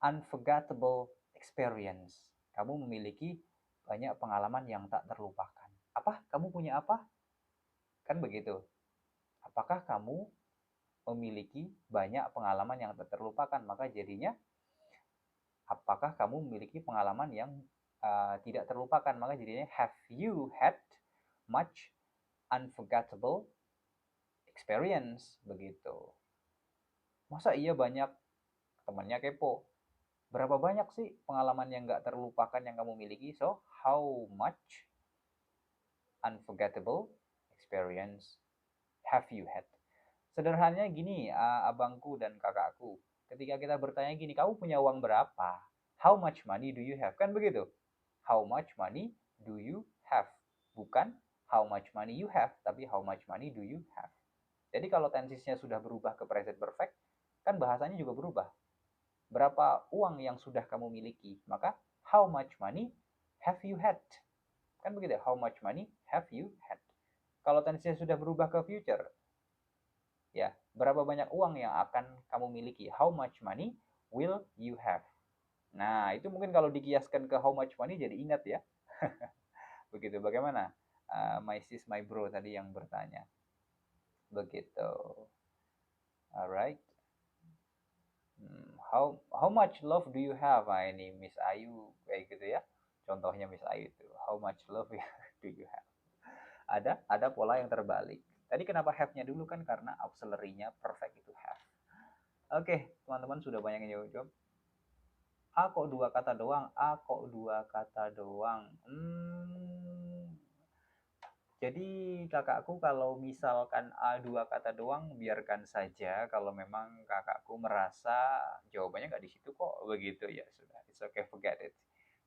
unforgettable experience. Kamu memiliki banyak pengalaman yang tak terlupakan. Apa? Kamu punya apa? Kan begitu. Apakah kamu memiliki banyak pengalaman yang tak terlupakan? Maka jadinya apakah kamu memiliki pengalaman yang tidak terlupakan? Maka jadinya have you had much unforgettable experience? Begitu. Masa iya banyak? Temannya kepo. Berapa banyak sih pengalaman yang nggak terlupakan yang kamu miliki? So, how much unforgettable experience have you had? Sederhananya gini, abangku dan kakakku. Ketika kita bertanya gini, kamu punya uang berapa? How much money do you have? Kan begitu. How much money do you have? Bukan how much money you have, tapi how much money do you have? Jadi kalau tensisnya sudah berubah ke present perfect, kan bahasanya juga berubah. Berapa uang yang sudah kamu miliki? Maka how much money have you had? Kan begitu, how much money have you had? Kalau tensisnya sudah berubah ke future, ya, berapa banyak uang yang akan kamu miliki? How much money will you have? Nah, itu mungkin kalau dikiaskan ke how much money jadi ingat ya. Begitu, bagaimana? My sis, my bro tadi yang bertanya. Begitu. Alright. How much love do you have? Ini Miss Ayu kayak gitu ya. Contohnya Miss Ayu itu. How much love do you have? Ada pola yang terbalik. Tadi kenapa have-nya dulu kan karena auxiliary-nya perfect itu have. Oke, teman-teman sudah banyak yang jawab. A kok 2 kata doang? A kok 2 kata doang? Jadi kakakku kalau misalkan dua kata doang biarkan saja, kalau memang kakakku merasa jawabannya nggak di situ kok begitu ya sudah, it's okay, forget it.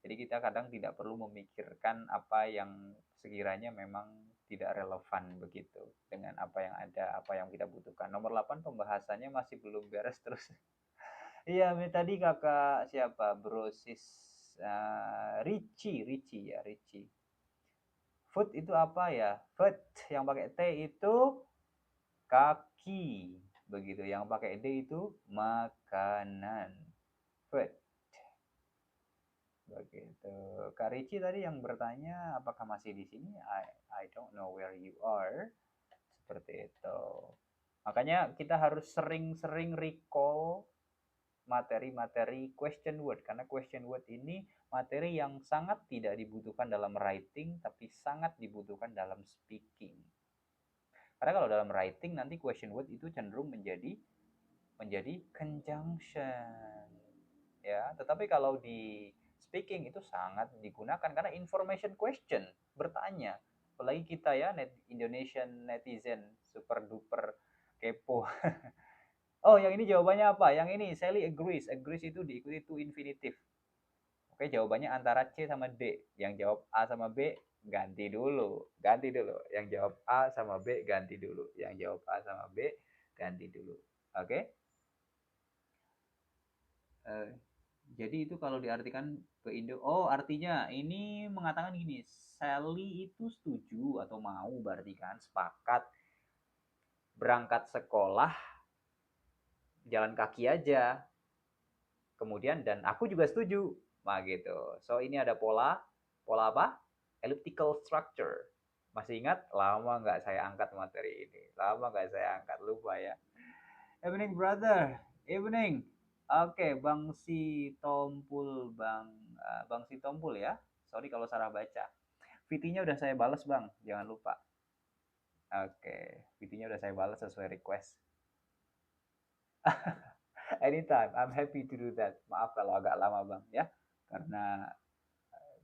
Jadi kita kadang tidak perlu memikirkan apa yang sekiranya memang tidak relevan begitu dengan apa yang ada, apa yang kita butuhkan. Nomor 8 pembahasannya masih belum beres terus. Iya, tadi kakak siapa? Brosis Richie ya, Richie. Foot itu apa ya? Foot yang pakai T itu kaki, begitu. Yang pakai D itu makanan. Foot, begitu. Kak Ricci tadi yang bertanya apakah masih di sini? I don't know where you are. Seperti itu. Makanya kita harus sering-sering recall materi-materi question word, karena question word ini materi yang sangat tidak dibutuhkan dalam writing tapi sangat dibutuhkan dalam speaking. Karena kalau dalam writing nanti question word itu cenderung menjadi conjunction. Ya, tetapi kalau di speaking itu sangat digunakan karena information question, bertanya. Apalagi kita ya Indonesian netizen super duper kepo. Oh, yang ini jawabannya apa? Yang ini Sally agrees. Agrees itu diikuti to infinitive. Oke, jawabannya antara C sama D. Yang jawab A sama B ganti dulu. Ganti dulu. Yang jawab A sama B ganti dulu. Yang jawab A sama B ganti dulu. Oke? Eh, jadi itu kalau diartikan ke Indo, oh artinya ini mengatakan gini, Sally itu setuju atau mau berarti kan sepakat berangkat sekolah jalan kaki aja. Kemudian dan aku juga setuju. Nah gitu. So ini ada pola, pola apa? Elliptical structure. Masih ingat? Lama nggak saya angkat materi ini. Lama nggak saya angkat, lupa ya. Evening brother, evening. Oke, Bang Si Tompul, Bang Si Tompul ya. Sorry kalau salah baca. VT-nya udah saya balas Bang, jangan lupa. Oke, VT-nya udah saya balas sesuai request. Anytime, I'm happy to do that. Maaf kalau agak lama Bang ya, karena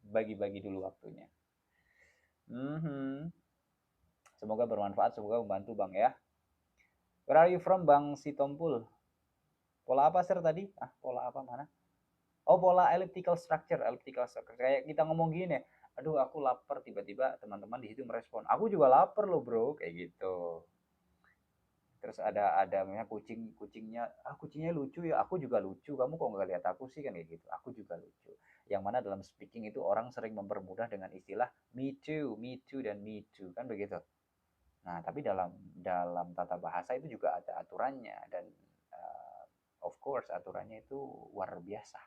bagi-bagi dulu waktunya. Semoga bermanfaat, semoga membantu Bang ya. Where are you from Bang Si Tompul? Pola apa sir tadi? Pola apa mana? Oh, pola elliptical structure, elliptical structure. Kayak kita ngomong gini, aduh aku lapar, tiba-tiba teman-teman di situ merespon, aku juga lapar loh bro, kayak gitu. Terus ada namanya kucingnya lucu ya, aku juga lucu, kamu kok nggak lihat aku sih kan kayak gitu, aku juga lucu. Yang mana dalam speaking itu orang sering mempermudah dengan istilah me too dan me too kan begitu. Nah tapi dalam dalam tata bahasa itu juga ada aturannya dan of course aturannya itu luar biasa.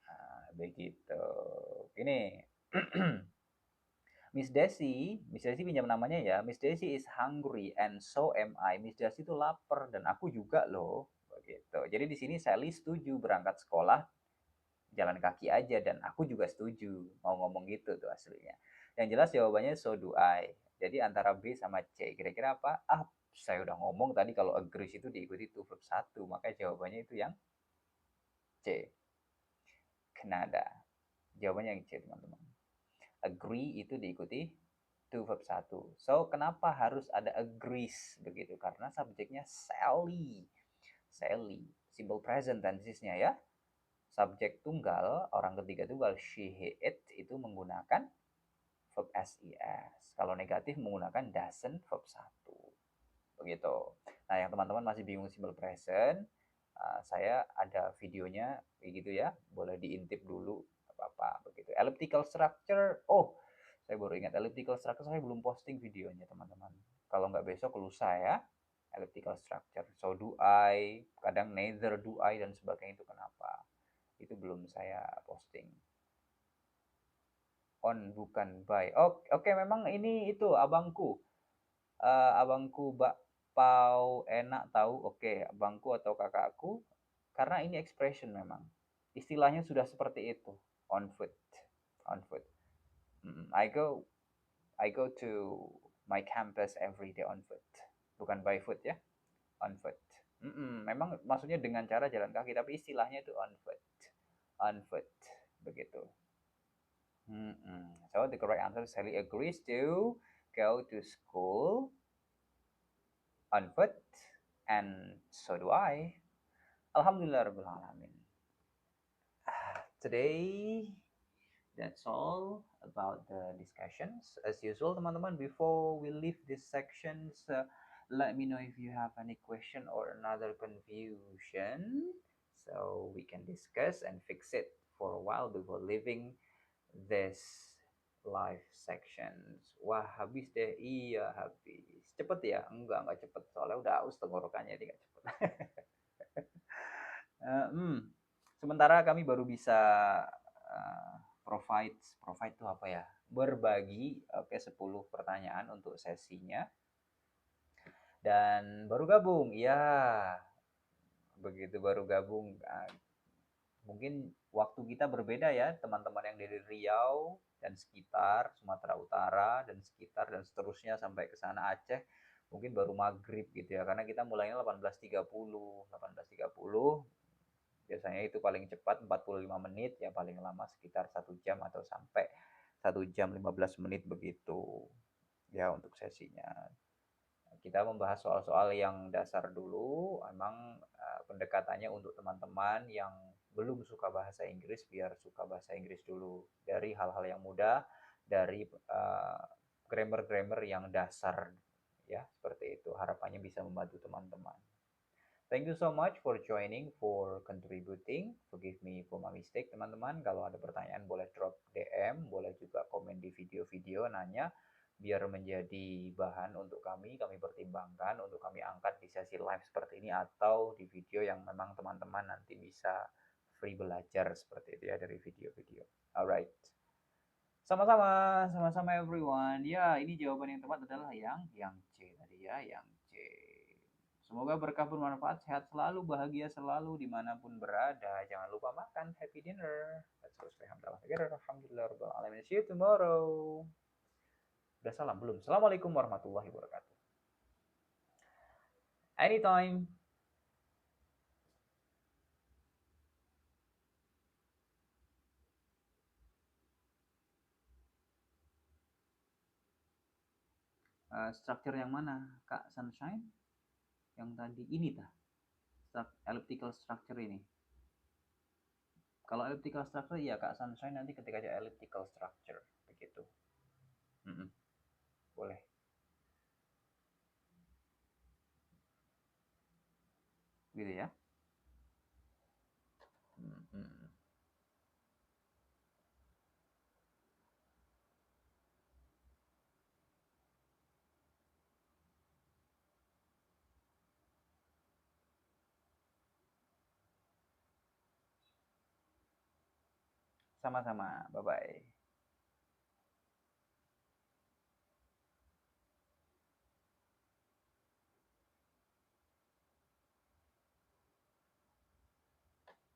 Nah, begitu. Ini Miss Desi pinjam namanya ya. Miss Desi is hungry and so am I. Miss Desi itu lapar dan aku juga loh. Begitu. Jadi di sini Sally setuju berangkat sekolah jalan kaki aja dan aku juga setuju. Mau ngomong gitu tuh aslinya. Yang jelas jawabannya so do I. Jadi antara B sama C. Kira-kira apa? Saya udah ngomong tadi kalau agrees itu diikuti to verb 1. Maka jawabannya itu yang C. Canada. Jawabannya yang C, teman-teman. Agree itu diikuti to verb 1. So, kenapa harus ada agrees begitu? Karena subjeknya Sally. Sally. Simple present tensesnya ya. Subjek tunggal, orang ketiga tunggal, she, he, it itu menggunakan verb SES. Kalau negatif menggunakan doesn't verb 1. Begitu. Nah, yang teman-teman masih bingung simple present, saya ada videonya kayak gitu ya. Boleh diintip dulu apa-apa begitu. Elliptical structure. Oh, saya baru ingat elliptical structure saya belum posting videonya, teman-teman. Kalau nggak besok lusa ya. Elliptical structure. So do I, kadang neither do I dan sebagainya itu kenapa? Itu belum saya posting. On bukan by. Oke, memang ini itu abangku. Abangku Pau enak tahu, oke, abangku atau kakakku, karena ini expression memang. Istilahnya sudah seperti itu, on foot, on foot. I go to my campus every day on foot, bukan by foot ya, on foot. Memang maksudnya dengan cara jalan kaki, tapi istilahnya itu on foot, begitu. So the correct answer, Sally agrees to go to school on foot, and so do I. Alhamdulillah Rabbil Alamin. Today, that's all about the discussions. As usual, teman-teman, before we leave these sections, let me know if you have any question or another confusion, so we can discuss and fix it for a while before leaving this live sections. Wah, habis deh. Iya, habis. Cepet ya? Enggak cepet. Soalnya udah aus tenggorokannya, jadi nggak cepet. Eh, hmm. Sementara kami baru bisa provide itu apa ya? Berbagi, oke, 10 pertanyaan untuk sesinya. Dan baru gabung, ya. Begitu baru gabung, mungkin waktu kita berbeda ya, teman-teman yang dari Riau dan sekitar, Sumatera Utara dan sekitar, dan seterusnya sampai ke sana Aceh, mungkin baru maghrib gitu ya, karena kita mulainya 18.30. Biasanya itu paling cepat 45 menit, ya paling lama sekitar 1 jam atau sampai 1 jam 15 menit begitu ya untuk sesinya. Kita membahas soal-soal yang dasar dulu, emang pendekatannya untuk teman-teman yang belum suka bahasa Inggris, biar suka bahasa Inggris dulu, dari hal-hal yang mudah, dari grammar-grammar yang dasar ya, seperti itu. Harapannya bisa membantu teman-teman. Thank you so much for joining, for contributing. Forgive me for my mistake, teman-teman. Kalau ada pertanyaan boleh drop DM, boleh juga komen di video-video nanya, biar menjadi bahan untuk kami pertimbangkan untuk kami angkat di sesi live seperti ini, atau di video yang memang teman-teman nanti bisa free belajar seperti itu ya, dari video-video. Alright. Sama-sama everyone. Ya, ini jawaban yang tepat adalah yang C tadi ya, yang C. Semoga berkah bermanfaat, sehat selalu, bahagia selalu dimanapun berada. Jangan lupa makan, happy dinner. Let's go stay alhamdulillah together. Alhamdulillah rabbil alamin. See you tomorrow. Udah salam belum? Assalamualaikum warahmatullahi wabarakatuh. Anytime. Structure yang mana, Kak Sunshine? Yang tadi ini tah? Elliptical structure ini. Kalau elliptical structure ya Kak Sunshine, nanti ketika aja elliptical structure begitu. Boleh. Gitu ya. Sama-sama. Bye-bye.